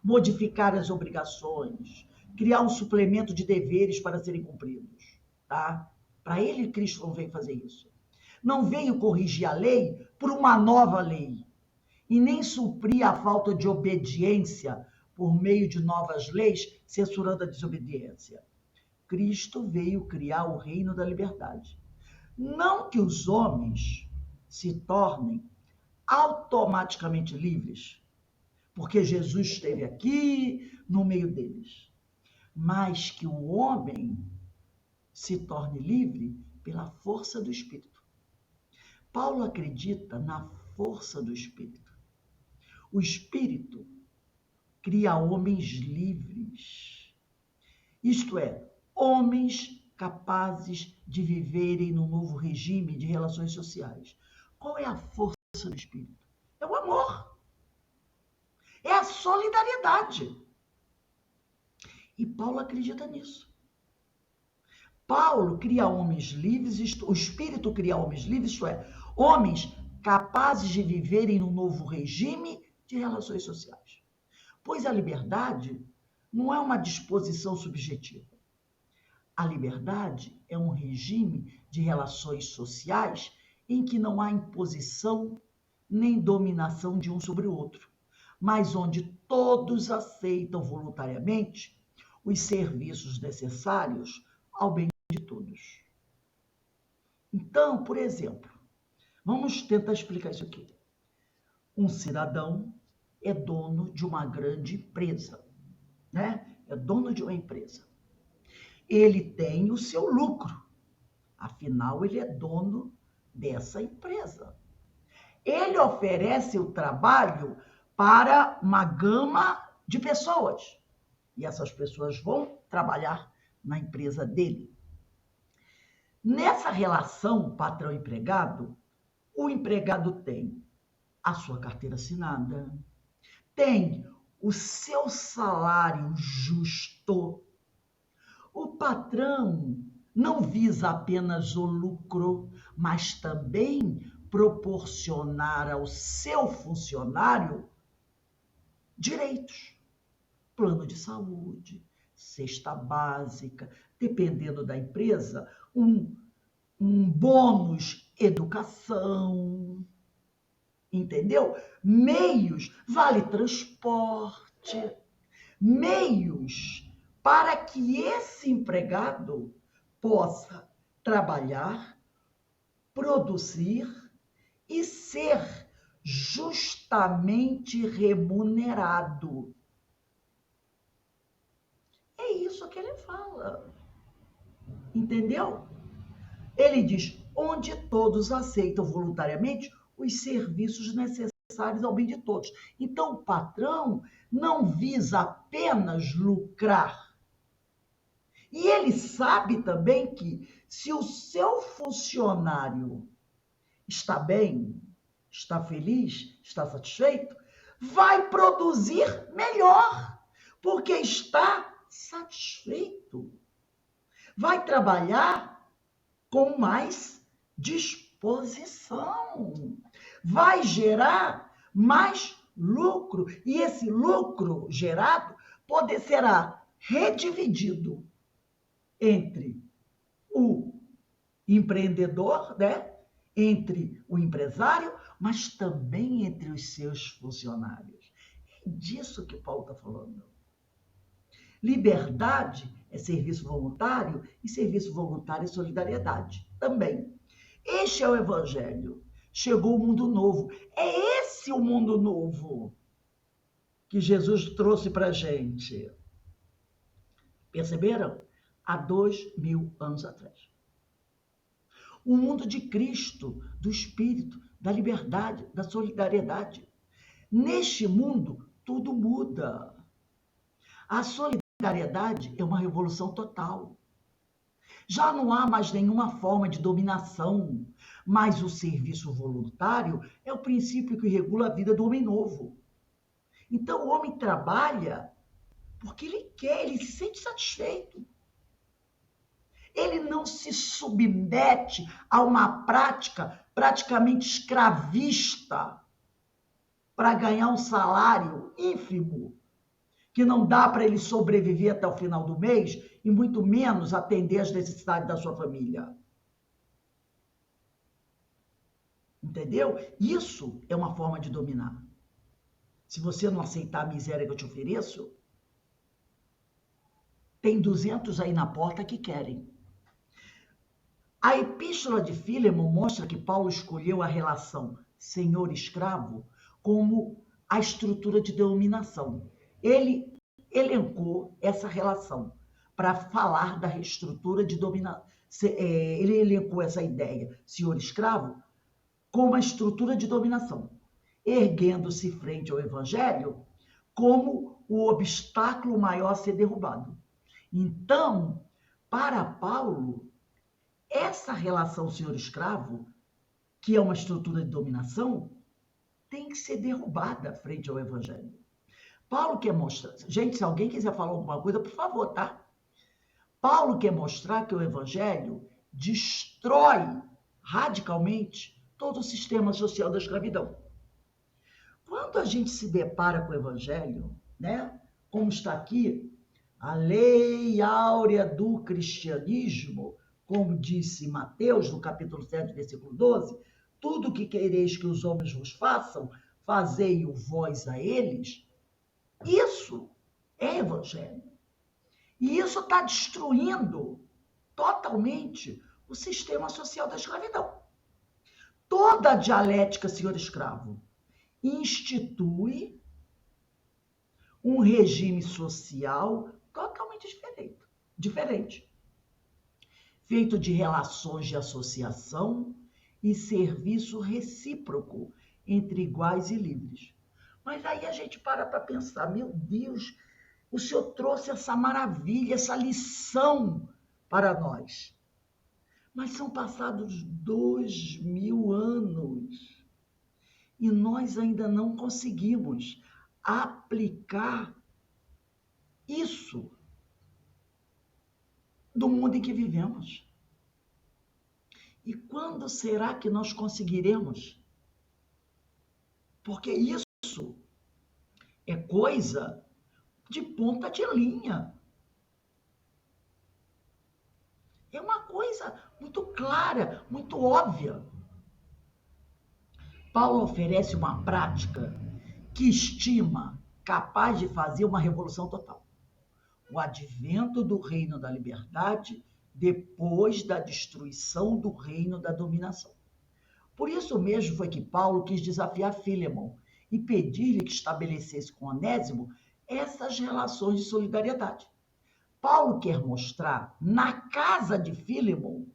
modificar as obrigações, criar um suplemento de deveres para serem cumpridos. Tá? Para ele, Cristo não veio fazer isso. Não veio corrigir a lei por uma nova lei. E nem suprir a falta de obediência por meio de novas leis, censurando a desobediência. Cristo veio criar o reino da liberdade. Não que os homens se tornem automaticamente livres, porque Jesus esteve aqui no meio deles, mas que o homem se torne livre pela força do Espírito. Paulo acredita na força do Espírito. O Espírito cria homens livres, isto é, homens capazes de viverem num novo regime de relações sociais. Qual é a força do Espírito? É o amor, é a solidariedade. E Paulo acredita nisso. Paulo cria homens livres, o Espírito cria homens livres, isto é, homens capazes de viverem num novo regime de relações sociais. Pois a liberdade não é uma disposição subjetiva. A liberdade é um regime de relações sociais em que não há imposição nem dominação de um sobre o outro, mas onde todos aceitam voluntariamente os serviços necessários ao bem de todos. Então, por exemplo, vamos tentar explicar isso aqui. Um cidadão é dono de uma grande empresa, né? É dono de uma empresa. Ele tem o seu lucro, afinal, ele é dono dessa empresa. Ele oferece o trabalho para uma gama de pessoas, e essas pessoas vão trabalhar na empresa dele. Nessa relação patrão-empregado, o empregado tem a sua carteira assinada, tem o seu salário justo. O patrão não visa apenas o lucro, mas também proporcionar ao seu funcionário direitos. Plano de saúde, cesta básica, dependendo da empresa, um bônus educação, entendeu? Meios, vale transporte, meios para que esse empregado possa trabalhar, produzir e ser justamente remunerado. É isso que ele fala. Entendeu? Ele diz, onde todos aceitam voluntariamente os serviços necessários ao bem de todos. Então, o patrão não visa apenas lucrar. E ele sabe também que, se o seu funcionário está bem, está feliz, está satisfeito, vai produzir melhor, porque está satisfeito. Vai trabalhar com mais disposição. Vai gerar mais lucro. E esse lucro gerado será redividido entre o empreendedor, né? Entre o empresário, mas também entre os seus funcionários. É disso que Paulo está falando. Liberdade é serviço voluntário e serviço voluntário é solidariedade também. Este é o Evangelho. Chegou o mundo novo. É esse o mundo novo que Jesus trouxe para a gente. Perceberam? Há 2000 anos atrás. O mundo de Cristo, do Espírito, da liberdade, da solidariedade. Neste mundo, tudo muda. A solidariedade é uma revolução total. Já não há mais nenhuma forma de dominação, mas o serviço voluntário é o princípio que regula a vida do homem novo. Então, o homem trabalha porque ele quer, ele se sente satisfeito. Ele não se submete a uma prática praticamente escravista para ganhar um salário ínfimo, que não dá para ele sobreviver até o final do mês e muito menos atender às necessidades da sua família. Entendeu? Isso é uma forma de dominar. Se você não aceitar a miséria que eu te ofereço, tem 200 aí na porta que querem. A epístola de Fílemon mostra que Paulo escolheu a relação senhor-escravo como a estrutura de dominação. Ele elencou essa relação para falar da estrutura de dominação. Ele elencou essa ideia, senhor-escravo, como a estrutura de dominação, erguendo-se frente ao evangelho como o obstáculo maior a ser derrubado. Então, para Paulo, essa relação senhor-escravo, que é uma estrutura de dominação, tem que ser derrubada frente ao evangelho. Paulo quer mostrar... Gente, se alguém quiser falar alguma coisa, por favor, tá? Paulo quer mostrar que o evangelho destrói radicalmente todo o sistema social da escravidão. Quando a gente se depara com o evangelho, né, como está aqui, a lei áurea do cristianismo, como disse Mateus, no capítulo 7, versículo 12, tudo que quereis que os homens vos façam, fazei-o vós a eles. Isso é evangelho. E isso está destruindo totalmente o sistema social da escravidão. Toda a dialética senhor-escravo institui um regime social totalmente diferente, feito de relações de associação e serviço recíproco entre iguais e livres. Mas aí a gente para pensar, meu Deus, o Senhor trouxe essa maravilha, essa lição para nós. Mas são passados 2000 anos e nós ainda não conseguimos aplicar isso do mundo em que vivemos. E quando será que nós conseguiremos? Porque isso é coisa de ponta de linha. É uma coisa muito clara, muito óbvia. Paulo oferece uma prática que estima capaz de fazer uma revolução total. O advento do reino da liberdade depois da destruição do reino da dominação. Por isso mesmo foi que Paulo quis desafiar Fílemon e pedir-lhe que estabelecesse com Onésimo essas relações de solidariedade. Paulo quer mostrar na casa de Fílemon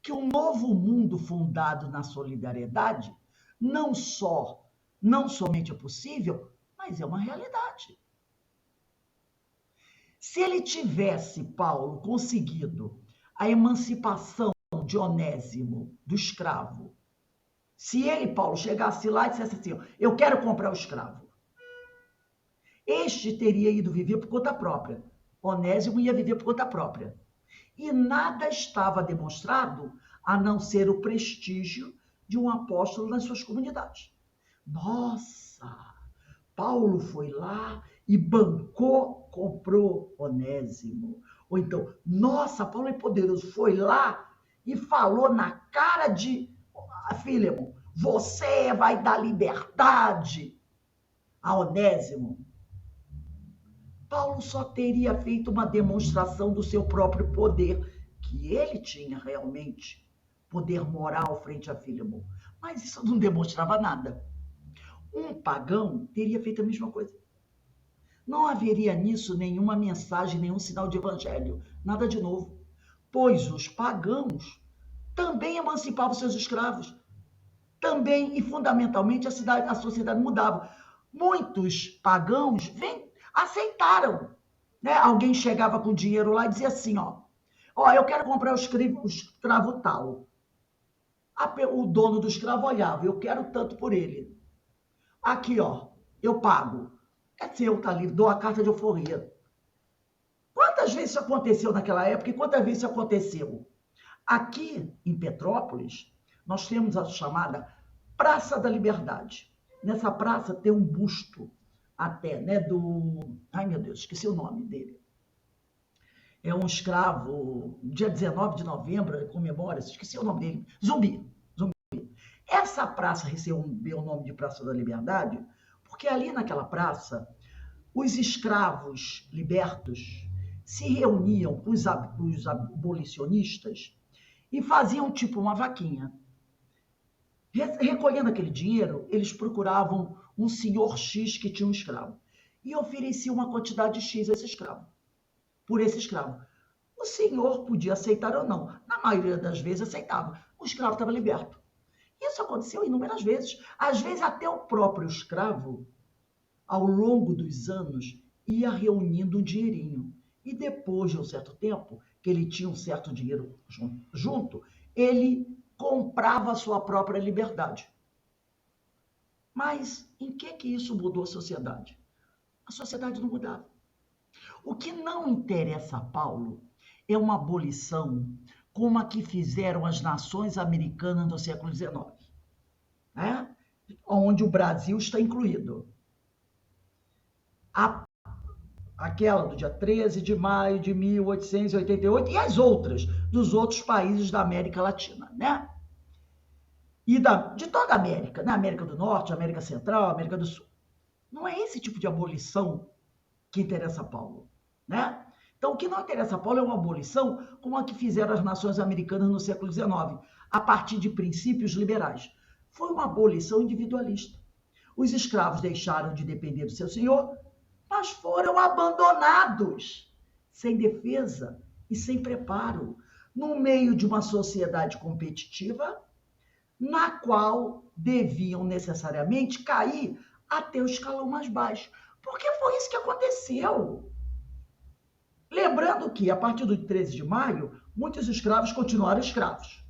que um novo mundo fundado na solidariedade não somente é possível, mas é uma realidade. Se ele tivesse, Paulo, conseguido a emancipação de Onésimo, do escravo, se ele, Paulo, chegasse lá e dissesse assim, eu quero comprar o escravo, este teria ido viver por conta própria. Onésimo ia viver por conta própria. E nada estava demonstrado a não ser o prestígio de um apóstolo nas suas comunidades. Nossa, Paulo foi lá e bancou, comprou Onésimo. Ou então, nossa, Paulo é poderoso, foi lá e falou na cara de Fílemon, você vai dar liberdade a Onésimo. Paulo só teria feito uma demonstração do seu próprio poder, que ele tinha realmente poder moral frente a Fílemon. Mas isso não demonstrava nada. Um pagão teria feito a mesma coisa. Não haveria nisso nenhuma mensagem, nenhum sinal de evangelho, nada de novo. Pois os pagãos também emancipavam seus escravos. Também e fundamentalmente a sociedade mudava. Muitos pagãos aceitaram. Né? Alguém chegava com dinheiro lá e dizia assim, eu quero comprar o escravo tal. O dono do escravo olhava, eu quero tanto por ele. Aqui, eu pago. É seu, tá livre, dou a carta de alforria. Quantas vezes isso aconteceu naquela época e quantas vezes isso aconteceu? Aqui em Petrópolis, nós temos a chamada Praça da Liberdade. Nessa praça tem um busto até, né, ai meu Deus, esqueci o nome dele. É um escravo, dia 19 de novembro, comemora, esqueci o nome dele, Zumbi. Essa praça recebeu o nome de Praça da Liberdade, porque ali naquela praça, os escravos libertos se reuniam com os abolicionistas e faziam tipo uma vaquinha. Recolhendo aquele dinheiro, eles procuravam um senhor X que tinha um escravo e ofereciam uma quantidade X a esse escravo, por esse escravo. O senhor podia aceitar ou não. Na maioria das vezes aceitava. O escravo estava liberto. Isso aconteceu inúmeras vezes. Às vezes até o próprio escravo, ao longo dos anos, ia reunindo um dinheirinho. E depois de um certo tempo, que ele tinha um certo dinheiro junto, ele comprava a sua própria liberdade. Mas em que isso mudou a sociedade? A sociedade não mudava. O que não interessa a Paulo é uma abolição como a que fizeram as nações americanas no século XIX, né? Onde o Brasil está incluído. Aquela do dia 13 de maio de 1888 e as outras dos outros países da América Latina, né? E de toda a América, né? América do Norte, América Central, América do Sul. Não é esse tipo de abolição que interessa a Paulo, né? Então, o que não interessa a Paulo é uma abolição como a que fizeram as nações americanas no século XIX, a partir de princípios liberais. Foi uma abolição individualista. Os escravos deixaram de depender do seu senhor, mas foram abandonados, sem defesa e sem preparo, no meio de uma sociedade competitiva, na qual deviam necessariamente cair até o escalão mais baixo. Porque foi isso que aconteceu. Lembrando que, a partir do 13 de maio, muitos escravos continuaram escravos.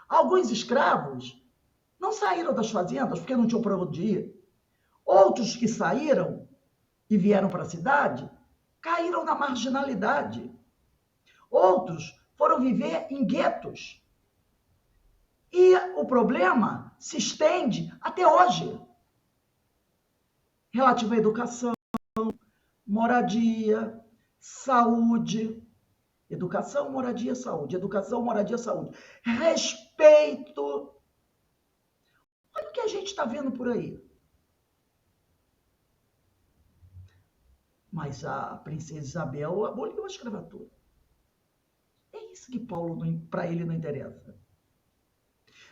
Alguns escravos não saíram das fazendas porque não tinham para onde ir. Outros que saíram e vieram para a cidade caíram na marginalidade. Outros foram viver em guetos. E o problema se estende até hoje. Relativo à educação, moradia, saúde. Educação, moradia, saúde. Educação, moradia, saúde. Respeito. Olha o que a gente está vendo por aí. Mas a princesa Isabel aboliu a escravatura. É isso que Paulo, para ele, não interessa.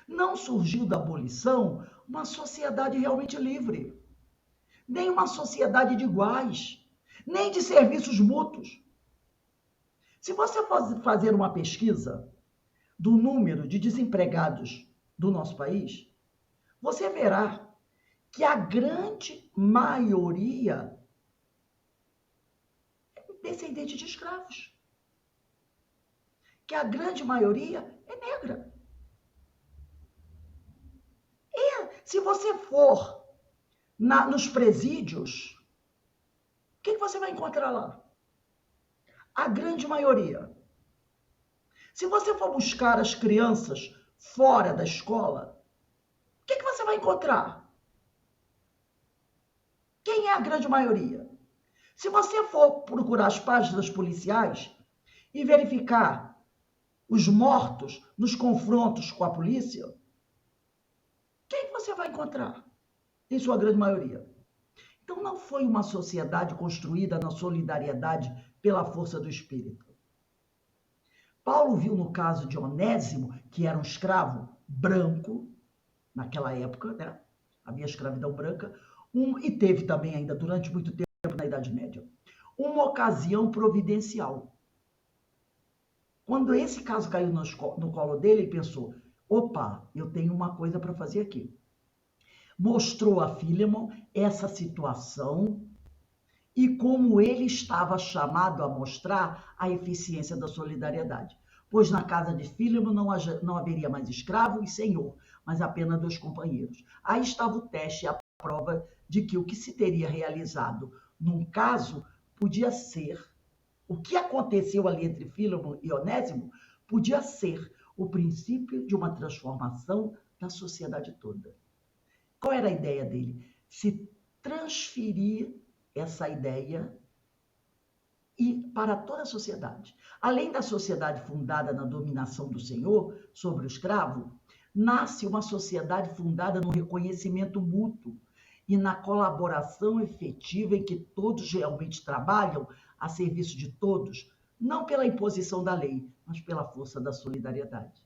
Não surgiu da abolição uma sociedade realmente livre, nem uma sociedade de iguais, nem de serviços mútuos. Se você for fazer uma pesquisa do número de desempregados do nosso país, você verá que a grande maioria é descendente de escravos. Que a grande maioria é negra. E se você for nos presídios, o que você vai encontrar lá? A grande maioria. Se você for buscar as crianças fora da escola, o que você vai encontrar? Quem é a grande maioria? Se você for procurar as páginas policiais e verificar os mortos nos confrontos com a polícia, quem você vai encontrar? Em sua grande maioria. Então, não foi uma sociedade construída na solidariedade pela força do espírito. Paulo viu no caso de Onésimo, que era um escravo branco, naquela época, né? Havia escravidão branca, e teve também ainda durante muito tempo na Idade Média, uma ocasião providencial. Quando esse caso caiu no colo dele, ele pensou, opa, eu tenho uma coisa para fazer aqui. Mostrou a Filemon essa situação e como ele estava chamado a mostrar a eficiência da solidariedade. Pois na casa de Filemon não haveria mais escravo e senhor, mas apenas 2 companheiros. Aí estava o teste, a prova de que o que se teria realizado num caso podia ser, o que aconteceu ali entre Filemon e Onésimo, podia ser o princípio de uma transformação da sociedade toda. Qual era a ideia dele? Se transferir essa ideia para toda a sociedade. Além da sociedade fundada na dominação do senhor sobre o escravo, nasce uma sociedade fundada no reconhecimento mútuo e na colaboração efetiva em que todos realmente trabalham a serviço de todos não pela imposição da lei, mas pela força da solidariedade.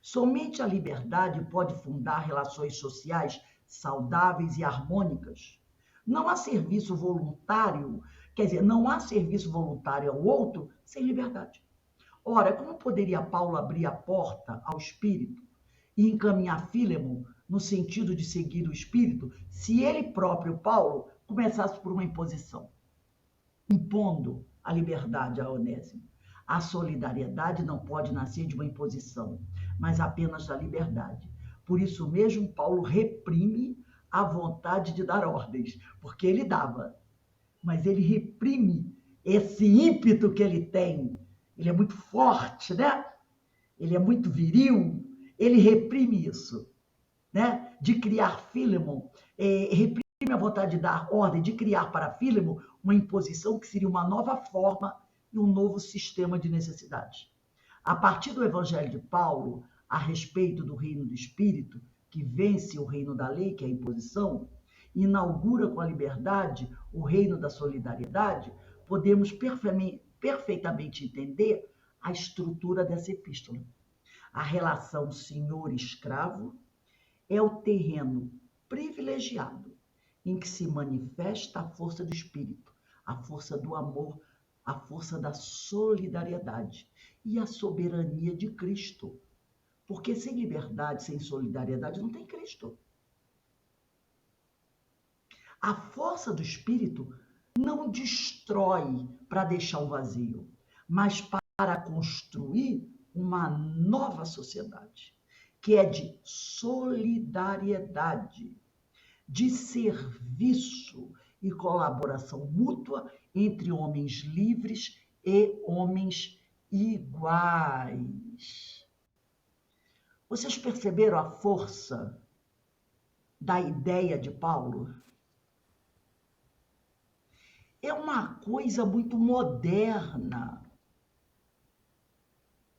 Somente a liberdade pode fundar relações sociais saudáveis e harmônicas. Não há serviço voluntário, quer dizer, não há serviço voluntário ao outro sem liberdade. Ora, como poderia Paulo abrir a porta ao Espírito e encaminhar Fílemon no sentido de seguir o Espírito, se ele próprio, Paulo, começasse por uma imposição, impondo a liberdade a Onésimo? A solidariedade não pode nascer de uma imposição, mas apenas da liberdade. Por isso mesmo, Paulo reprime a vontade de dar ordens, porque ele dava, mas ele reprime esse ímpeto que ele tem. Ele é muito forte, né? Ele é muito viril, ele reprime isso, né? De criar Fílemon, reprime a vontade de dar ordem, de criar para Fílemon uma imposição que seria uma nova forma e um novo sistema de necessidades. A partir do Evangelho de Paulo, a respeito do reino do Espírito, que vence o reino da lei, que é a imposição, inaugura com a liberdade o reino da solidariedade, podemos perfeitamente entender a estrutura dessa epístola. A relação senhor-escravo é o terreno privilegiado em que se manifesta a força do Espírito, a força do amor, a força da solidariedade e a soberania de Cristo. Porque sem liberdade, sem solidariedade, não tem Cristo. A força do Espírito não destrói para deixar um vazio, mas para construir uma nova sociedade, que é de solidariedade, de serviço e colaboração mútua entre homens livres e homens iguais. Vocês perceberam a força da ideia de Paulo? É uma coisa muito moderna.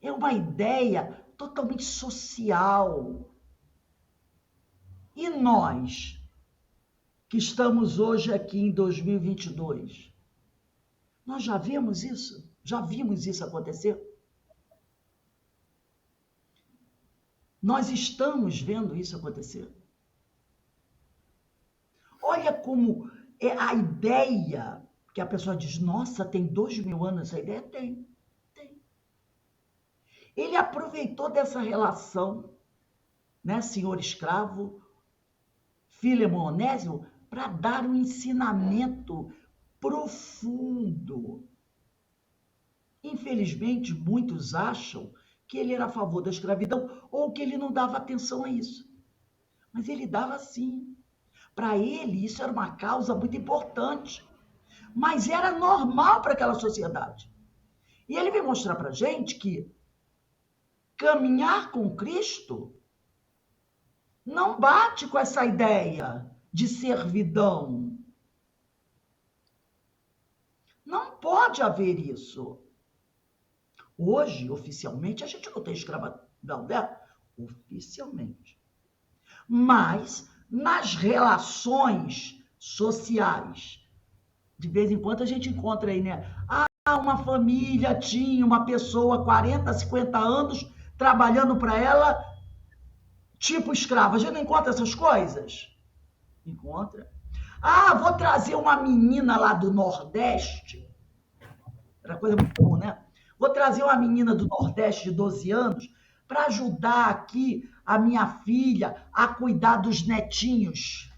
É uma ideia totalmente social. E nós, que estamos hoje aqui em 2022, nós já vimos isso? Já vimos isso acontecer? Nós estamos vendo isso acontecer. Olha como é a ideia que a pessoa diz, nossa, tem 2000 anos essa ideia? Tem. Ele aproveitou dessa relação, né, senhor escravo, Fílemon, Onésimo, para dar um ensinamento profundo. Infelizmente, muitos acham que ele era a favor da escravidão ou que ele não dava atenção a isso. Mas ele dava sim. Para ele, isso era uma causa muito importante. Mas era normal para aquela sociedade. E ele vem mostrar para a gente que caminhar com Cristo não bate com essa ideia de servidão. Não pode haver isso. Hoje, oficialmente, a gente não tem escravidão, né? Oficialmente. Mas, nas relações sociais, de vez em quando a gente encontra aí, né? Uma família tinha uma pessoa, 40, 50 anos, trabalhando para ela, tipo escrava. A gente não encontra essas coisas? Encontra. Vou trazer uma menina lá do Nordeste. Era coisa muito comum, né? Vou trazer uma menina do Nordeste de 12 anos para ajudar aqui a minha filha a cuidar dos netinhos,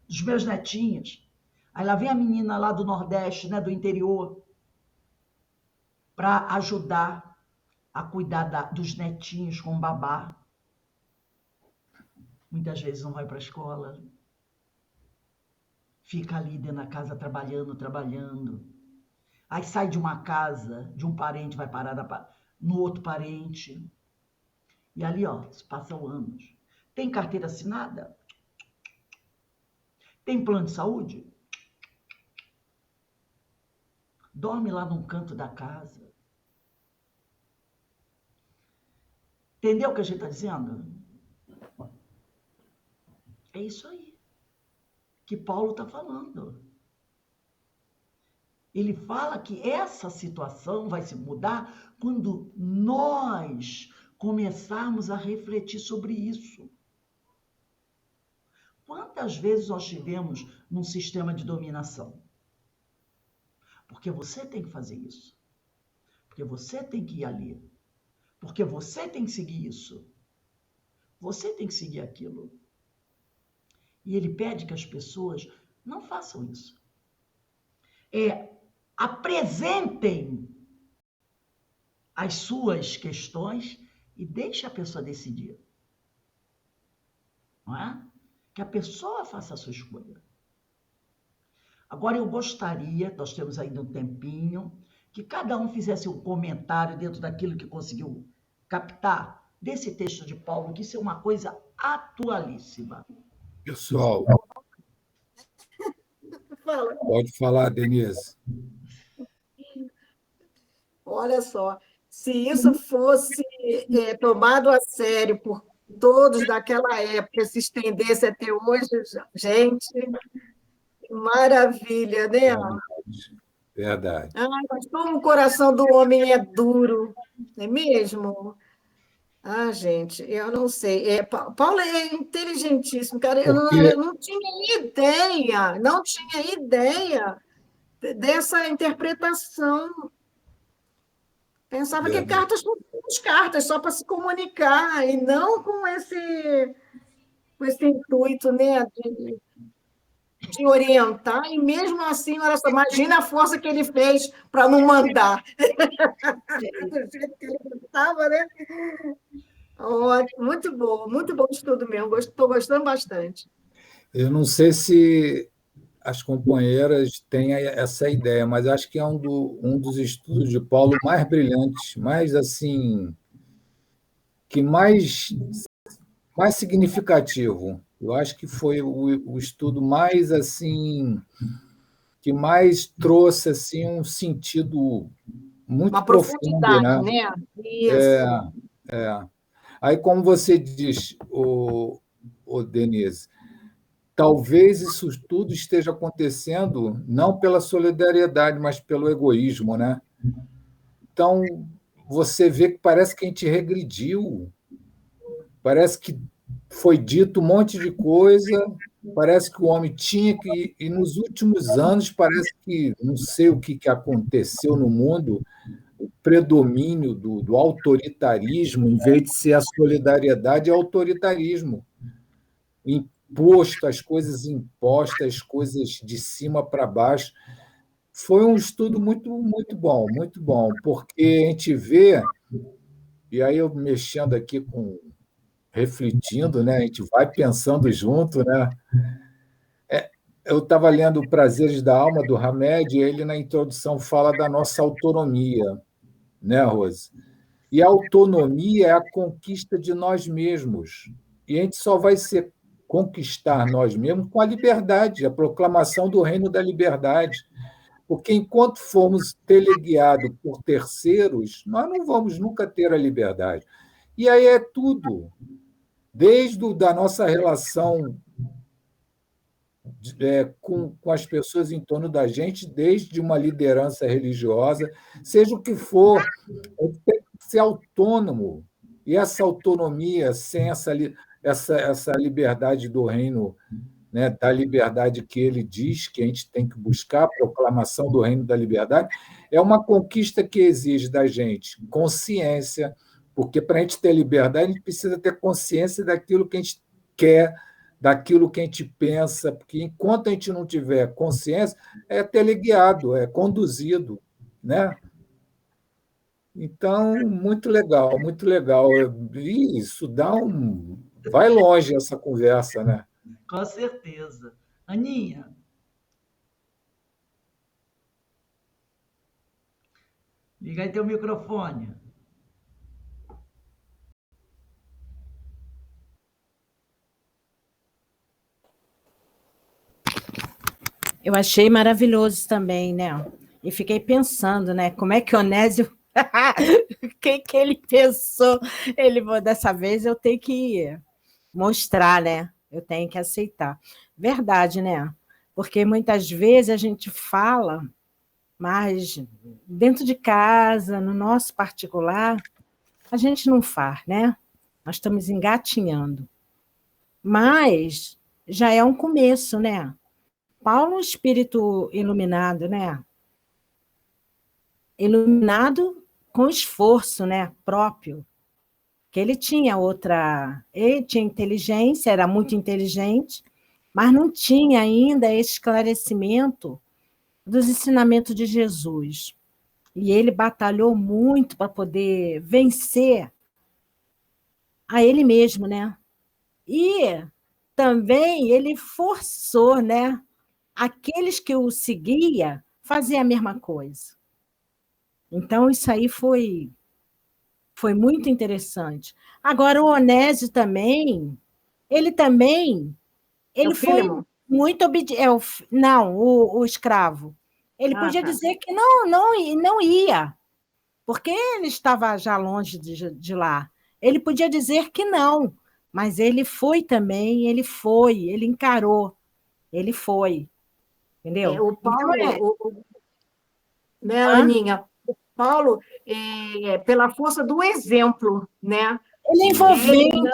dos meus netinhos. Aí lá vem a menina lá do Nordeste, né, do interior, para ajudar a cuidar dos netinhos com babá. Muitas vezes não vai para a escola. Fica ali dentro da casa trabalhando. Aí sai de uma casa, de um parente, vai parar no outro parente. E ali, ó, se passam anos. Tem carteira assinada? Tem plano de saúde? Dorme lá num canto da casa. Entendeu o que a gente está dizendo? É isso aí que Paulo está falando. Ele fala que essa situação vai se mudar quando nós começarmos a refletir sobre isso. Quantas vezes nós estivemos num sistema de dominação? Porque você tem que fazer isso. Porque você tem que ir ali. Porque você tem que seguir isso. Você tem que seguir aquilo. E ele pede que as pessoas não façam isso. Apresentem as suas questões e deixe a pessoa decidir. Não é? Que a pessoa faça a sua escolha. Agora eu gostaria, nós temos ainda um tempinho, que cada um fizesse um comentário dentro daquilo que conseguiu captar desse texto de Paulo, que isso é uma coisa atualíssima. Pessoal, pode falar, Denise. Olha só, se isso fosse tomado a sério por todos daquela época, se estendesse até hoje, gente, maravilha, né? Verdade. Mas como o coração do homem é duro, não é mesmo? Gente, eu não sei. Paulo é inteligentíssimo, cara. Eu não tinha ideia dessa interpretação. Pensava que cartas são cartas, só para se comunicar, e não com esse intuito, né, de orientar, e mesmo assim, olha só, imagina a força que ele fez para não mandar. Do jeito que ele estava, né? Ótimo, muito bom estudo mesmo, estou gostando bastante. Eu não sei se as companheiras têm essa ideia, mas acho que é um dos estudos de Paulo mais brilhantes, mais assim, que mais significativo. Eu acho que foi o estudo mais assim, que mais trouxe assim um sentido muito uma profundo, profundidade, né? Isso. Aí, como você diz, Denise, talvez isso tudo esteja acontecendo não pela solidariedade, mas pelo egoísmo, né? Então, você vê que parece que a gente regrediu, parece que foi dito um monte de coisa, parece que o homem tinha que... E nos últimos anos, parece que, não sei o que aconteceu no mundo, o predomínio do autoritarismo, em vez de ser a solidariedade, é autoritarismo. Imposto, as coisas impostas, as coisas de cima para baixo. Foi um estudo muito, muito bom, porque a gente vê, e aí eu mexendo aqui refletindo, né? A gente vai pensando junto, né? Eu estava lendo Prazeres da Alma, do Hamed, e ele, na introdução, fala da nossa autonomia, né, Rose? E a autonomia é a conquista de nós mesmos. E a gente só vai conquistar nós mesmos com a liberdade, a proclamação do reino da liberdade. Porque enquanto formos teleguiados por terceiros, nós não vamos nunca ter a liberdade. E aí é tudo, desde da nossa relação com as pessoas em torno da gente, desde uma liderança religiosa, seja o que for, tem que ser autônomo. E essa autonomia, sem essa liberdade do reino, né, da liberdade que ele diz que a gente tem que buscar, a proclamação do reino da liberdade, é uma conquista que exige da gente consciência, porque para a gente ter liberdade, a gente precisa ter consciência daquilo que a gente quer, daquilo que a gente pensa, porque enquanto a gente não tiver consciência, é teleguiado, é conduzido, né? Então, muito legal, muito legal. E isso vai longe essa conversa, né? Com certeza. Aninha, liga aí teu microfone. Eu achei maravilhoso também, né? E fiquei pensando, né? Como é que Onésio... O que ele pensou? Dessa vez eu tenho que mostrar, né? Eu tenho que aceitar. Verdade, né? Porque muitas vezes a gente fala mas dentro de casa, no nosso particular, a gente não faz, né? Nós estamos engatinhando. Mas já é um começo, né? Paulo é um espírito iluminado, né? Iluminado com esforço, né? Próprio. Que ele tinha inteligência, era muito inteligente, mas não tinha ainda esse esclarecimento dos ensinamentos de Jesus. E ele batalhou muito para poder vencer a ele mesmo, né? E também ele forçou, né, aqueles que o seguia fazer a mesma coisa. Então, isso aí foi muito interessante. Agora, o Onésio também, ele foi muito obediente. Não, o escravo. Ele podia dizer que não ia, porque ele estava já longe de lá. Ele podia dizer que não, mas ele foi também, ele encarou, ele foi, entendeu? O Paulo, Então, né, Aninha? O Paulo, pela força do exemplo, né? Ele é envolvente, né?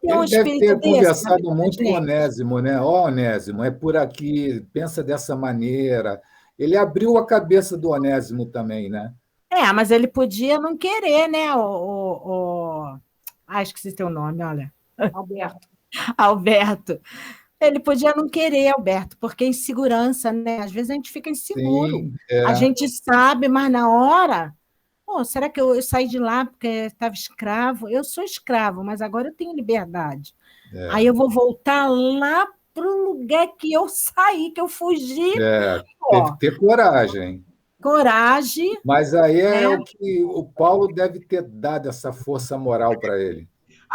Ele deve ter conversado muito com o Onésimo, né? Ó, Onésimo, é por aqui, pensa dessa maneira. Ele abriu a cabeça do Onésimo também, né? Mas ele podia não querer, né? Esqueci teu nome, olha. Alberto. Ele podia não querer, Alberto, porque é insegurança, né? Às vezes a gente fica inseguro. Sim, A gente sabe, mas na hora... será que eu saí de lá porque estava escravo? Eu sou escravo, mas agora eu tenho liberdade. Aí eu vou voltar lá para o lugar que eu saí, que eu fugi. Teve que ter coragem. Coragem. Mas aí é o que o Paulo deve ter dado essa força moral para ele.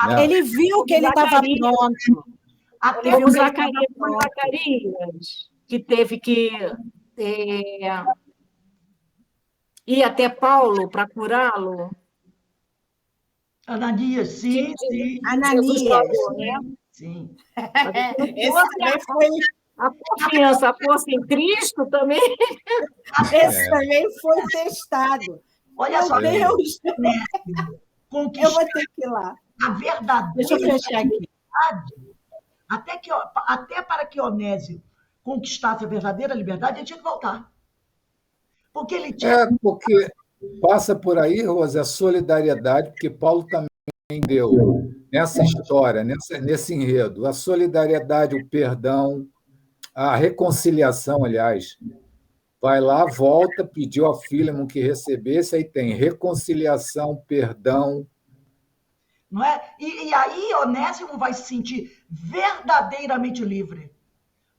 Né? Ele viu que ele estava pronto. Até o Zacarias, que teve que ir até Paulo para curá-lo. Ananias, sim. Ananias, falou, né? Sim. A confiança, a força em Cristo também. Esse também foi testado. Olha só, Deus. Eu vou ter que ir lá. A verdadeira. Deixa eu fechar aqui. Até para que Onésio conquistasse a verdadeira liberdade, ele tinha que voltar. Porque ele tinha. Porque passa por aí, Rosa, a solidariedade, porque Paulo também deu nessa história, nesse enredo, a solidariedade, o perdão, a reconciliação, aliás. Vai lá, volta, pediu a Fílemon que recebesse, aí tem reconciliação, perdão. Não é? E aí Onésimo vai se sentir verdadeiramente livre.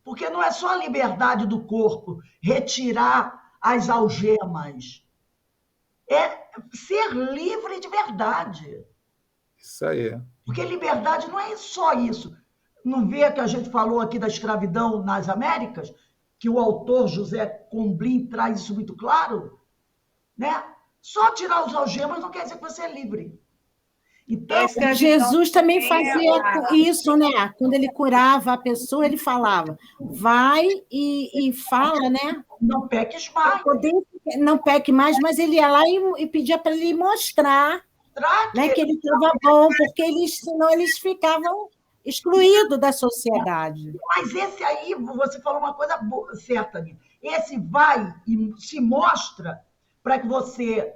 Porque não é só a liberdade do corpo, retirar as algemas. É ser livre de verdade. Isso aí. Porque liberdade não é só isso. Não vê que a gente falou aqui da escravidão nas Américas? Que o autor José Comblim traz isso muito claro? Né? Só tirar os algemas não quer dizer que você é livre. Então, Jesus também fazia isso, né? Quando ele curava a pessoa, ele falava, vai e fala, né? Não peques mais. Não peque mais, mas ele ia lá e pedia para ele mostrar né, que ele estava bom, porque senão eles ficavam excluídos da sociedade. Mas esse aí, você falou uma coisa certa, Nina. Esse vai e se mostra para que você...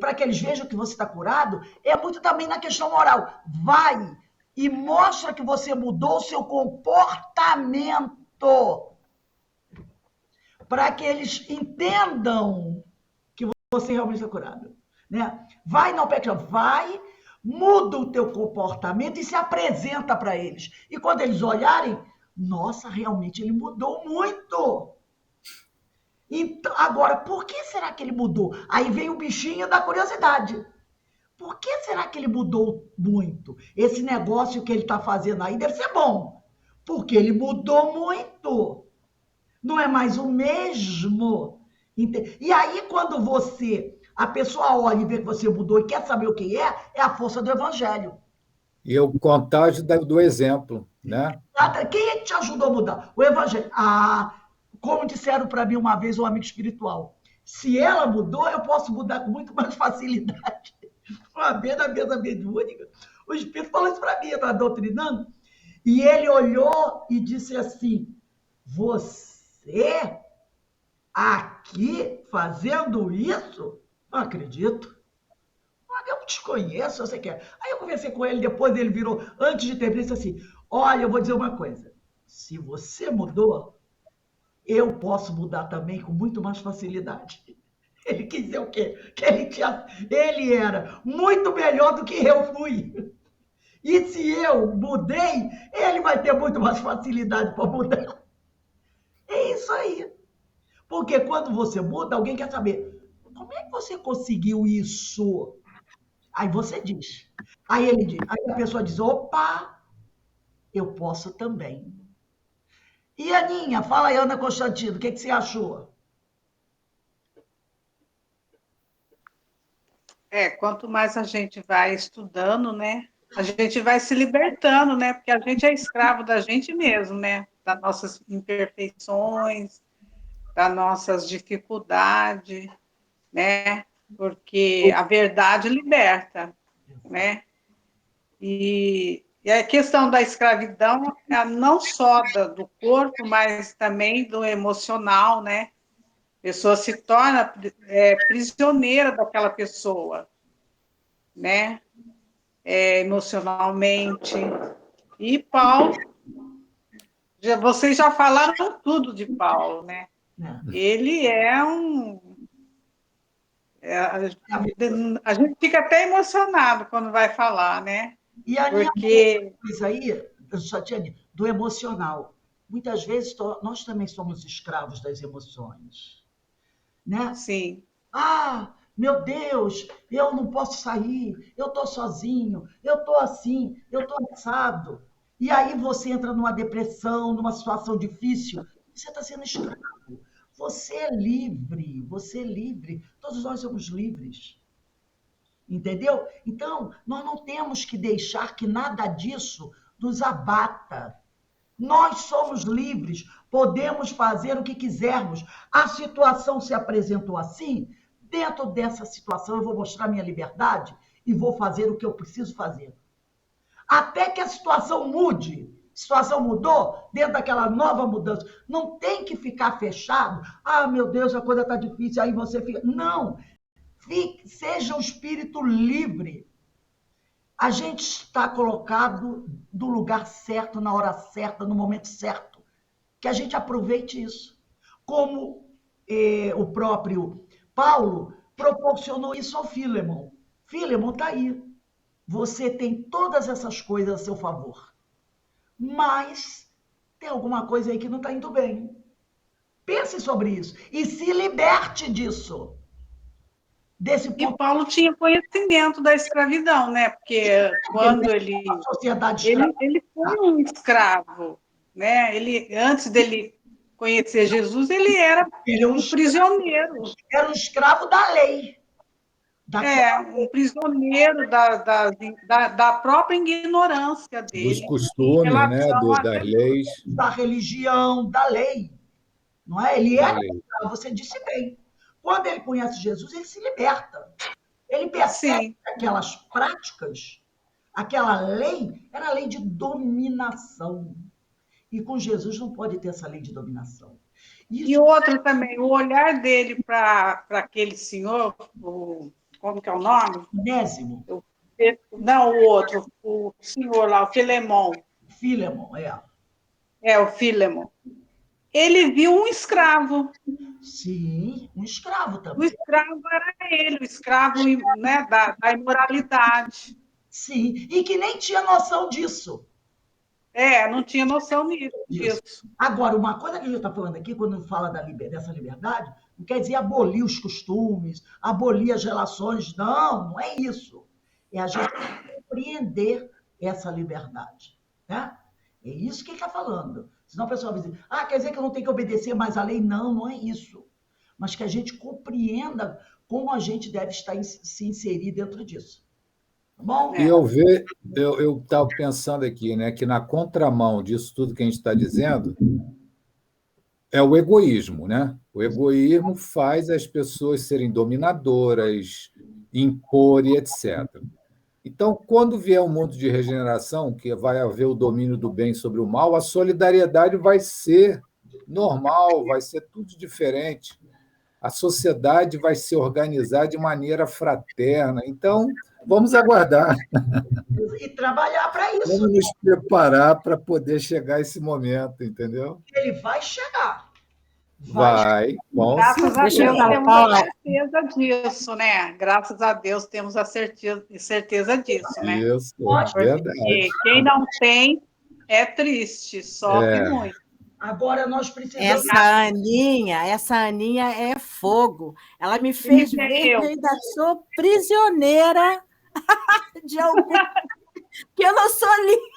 para que eles vejam que você está curado, é muito também na questão moral. Vai e mostra que você mudou o seu comportamento para que eles entendam que você realmente está curado. Né? Vai, não peca, vai, muda o teu comportamento e se apresenta para eles. E quando eles olharem, nossa, realmente ele mudou muito. Então, agora, por que será que ele mudou? Aí vem o bichinho da curiosidade. Por que será que ele mudou muito? Esse negócio que ele está fazendo aí deve ser bom, porque ele mudou muito. Não é mais o mesmo. E aí, quando a pessoa olha e vê que você mudou e quer saber o que é a força do evangelho. E o contágio do exemplo, né? Quem é que te ajudou a mudar? O evangelho. Como disseram para mim uma vez um amigo espiritual, se ela mudou, eu posso mudar com muito mais facilidade. Uma vez na mesa mediúnica, o Espírito falou isso para mim, eu estava doutrinando, e ele olhou e disse assim, você aqui fazendo isso? Não acredito. Eu te conheço, eu sei que é. Aí eu conversei com ele, depois ele virou, antes de terminar, disse assim, olha, eu vou dizer uma coisa, se você mudou, eu posso mudar também com muito mais facilidade. Ele quis dizer o quê? Que ele era muito melhor do que eu fui. E se eu mudei, ele vai ter muito mais facilidade para mudar. É isso aí. Porque quando você muda, alguém quer saber, como é que você conseguiu isso? Aí você diz. Aí ele diz. Aí a pessoa diz, opa, eu posso também. E Aninha, fala aí, Ana Constantino, o que você achou? Quanto mais a gente vai estudando, né? A gente vai se libertando, né? Porque a gente é escravo da gente mesmo, né? Das nossas imperfeições, das nossas dificuldades, né? Porque a verdade liberta, né? E a questão da escravidão é não só do corpo, mas também do emocional, né? A pessoa se torna prisioneira daquela pessoa, né? Emocionalmente. E Paulo, vocês já falaram tudo de Paulo, né? Ele é a gente fica até emocionado quando vai falar, né? E a Porque coisa aí, Chatiane, do emocional. Muitas vezes nós também somos escravos das emoções, né? Sim. Ah, meu Deus, eu não posso sair, eu estou sozinho, eu estou assim, eu estou assado. E aí você entra numa depressão, numa situação difícil, você está sendo escravo. Você é livre, você é livre. Todos nós somos livres. Entendeu? Então, nós não temos que deixar que nada disso nos abata. Nós somos livres, podemos fazer o que quisermos. A situação se apresentou assim, dentro dessa situação eu vou mostrar minha liberdade e vou fazer o que eu preciso fazer. Até que a situação mude. A situação mudou, dentro daquela nova mudança. Não tem que ficar fechado. Ah, meu Deus, a coisa está difícil, aí você fica... Não, seja um espírito livre. A gente está colocado no lugar certo, na hora certa, no momento certo. Que a gente aproveite isso. Como o próprio Paulo proporcionou isso ao Filemon. Filemon está aí. Você tem todas essas coisas a seu favor. Mas tem alguma coisa aí que não está indo bem. Pense sobre isso e se liberte disso. Desse ponto. E Paulo tinha conhecimento da escravidão, né? Porque quando ele foi um escravo, né? Antes dele conhecer Jesus, ele era um prisioneiro. Era um escravo da lei. Um prisioneiro da própria ignorância dele. Dos costumes, né? Das leis. Da religião, da lei. Não é? Ele era escravo, você disse bem. Quando ele conhece Jesus, ele se liberta. Ele percebe que aquelas práticas, aquela lei, era a lei de dominação. E com Jesus não pode ter essa lei de dominação. E outro também, o olhar dele para aquele senhor, como que é o nome? Onésimo. Não, o outro, o senhor lá, o Filemon. Filemon, o Filemon. Ele viu um escravo. Sim, um escravo também. O escravo era ele, o escravo, né, da imoralidade. Sim, e que nem tinha noção disso. Não tinha noção disso. Agora, uma coisa que a gente está falando aqui, quando fala dessa liberdade, não quer dizer abolir os costumes, abolir as relações, não é isso. É a gente compreender essa liberdade, né? É isso que ele está falando. Senão a pessoa vai dizer, quer dizer que eu não tenho que obedecer mais à lei? Não, não é isso. Mas que a gente compreenda como a gente deve se inserir dentro disso. Tá bom? E eu estava pensando aqui, né, que na contramão disso tudo que a gente está dizendo, É o egoísmo, né? O egoísmo faz as pessoas serem dominadoras, impor e etc. Então, quando vier um mundo de regeneração, que vai haver o domínio do bem sobre o mal, a solidariedade vai ser normal, vai ser tudo diferente. A sociedade vai se organizar de maneira fraterna. Então, vamos aguardar, E trabalhar para isso. vamos nos preparar para poder chegar a esse momento, entendeu? Ele vai chegar. Vai, com Graças a certeza. Deus temos a certeza disso, né? Graças a Deus temos a certeza disso, né? Isso, verdade. Porque quem não tem é triste, sofre muito. Agora nós precisamos. Essa Aninha é fogo. Ela me fez ver que eu ainda sou prisioneira de algum. Que eu não sou livre.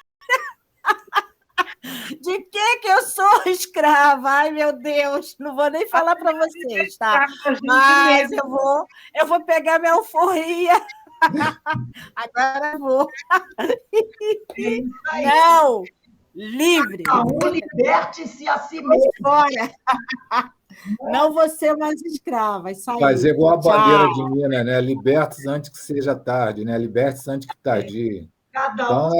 De que eu sou escrava? Ai, meu Deus, não vou nem falar para vocês, tá? Mas eu vou pegar minha alforria. Agora eu vou. Não, livre. Não, liberte-se a si mesmo. Fora. Não vou ser mais escrava. Fazer igual a bandeira de Minas, né? Libertes antes que seja tarde, né? Libertes antes que tarde. Então,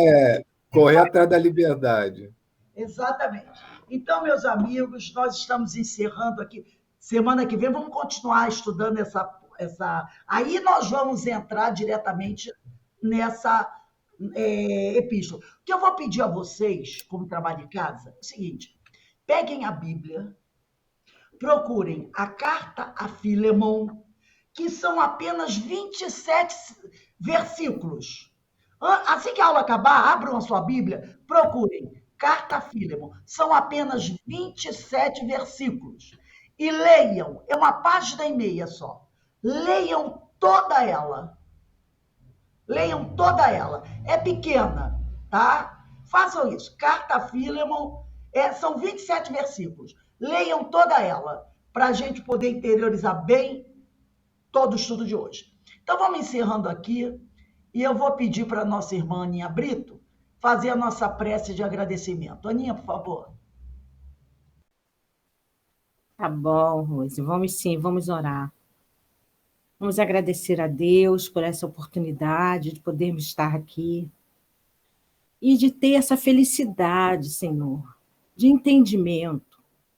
correr atrás da liberdade. Exatamente. Então, meus amigos, nós estamos encerrando aqui. Semana que vem vamos continuar estudando essa. Aí nós vamos entrar diretamente nessa epístola. O que eu vou pedir a vocês, como trabalho de casa, é o seguinte: peguem a Bíblia, procurem a carta a Filemon, que são apenas 27 versículos. Assim que a aula acabar, abram a sua Bíblia, procurem Carta a Filemon. São apenas 27 versículos. E leiam, é uma página e meia só. Leiam toda ela. Leiam toda ela. É pequena, tá? Façam isso. Carta a Filemon, são 27 versículos. Leiam toda ela, para a gente poder interiorizar bem todo o estudo de hoje. Então, vamos encerrando aqui. E eu vou pedir para a nossa irmã Aninha Brito fazer a nossa prece de agradecimento. Aninha, por favor. Tá bom, Rose. Vamos orar. Vamos agradecer a Deus por essa oportunidade de podermos estar aqui e de ter essa felicidade, Senhor, de entendimento,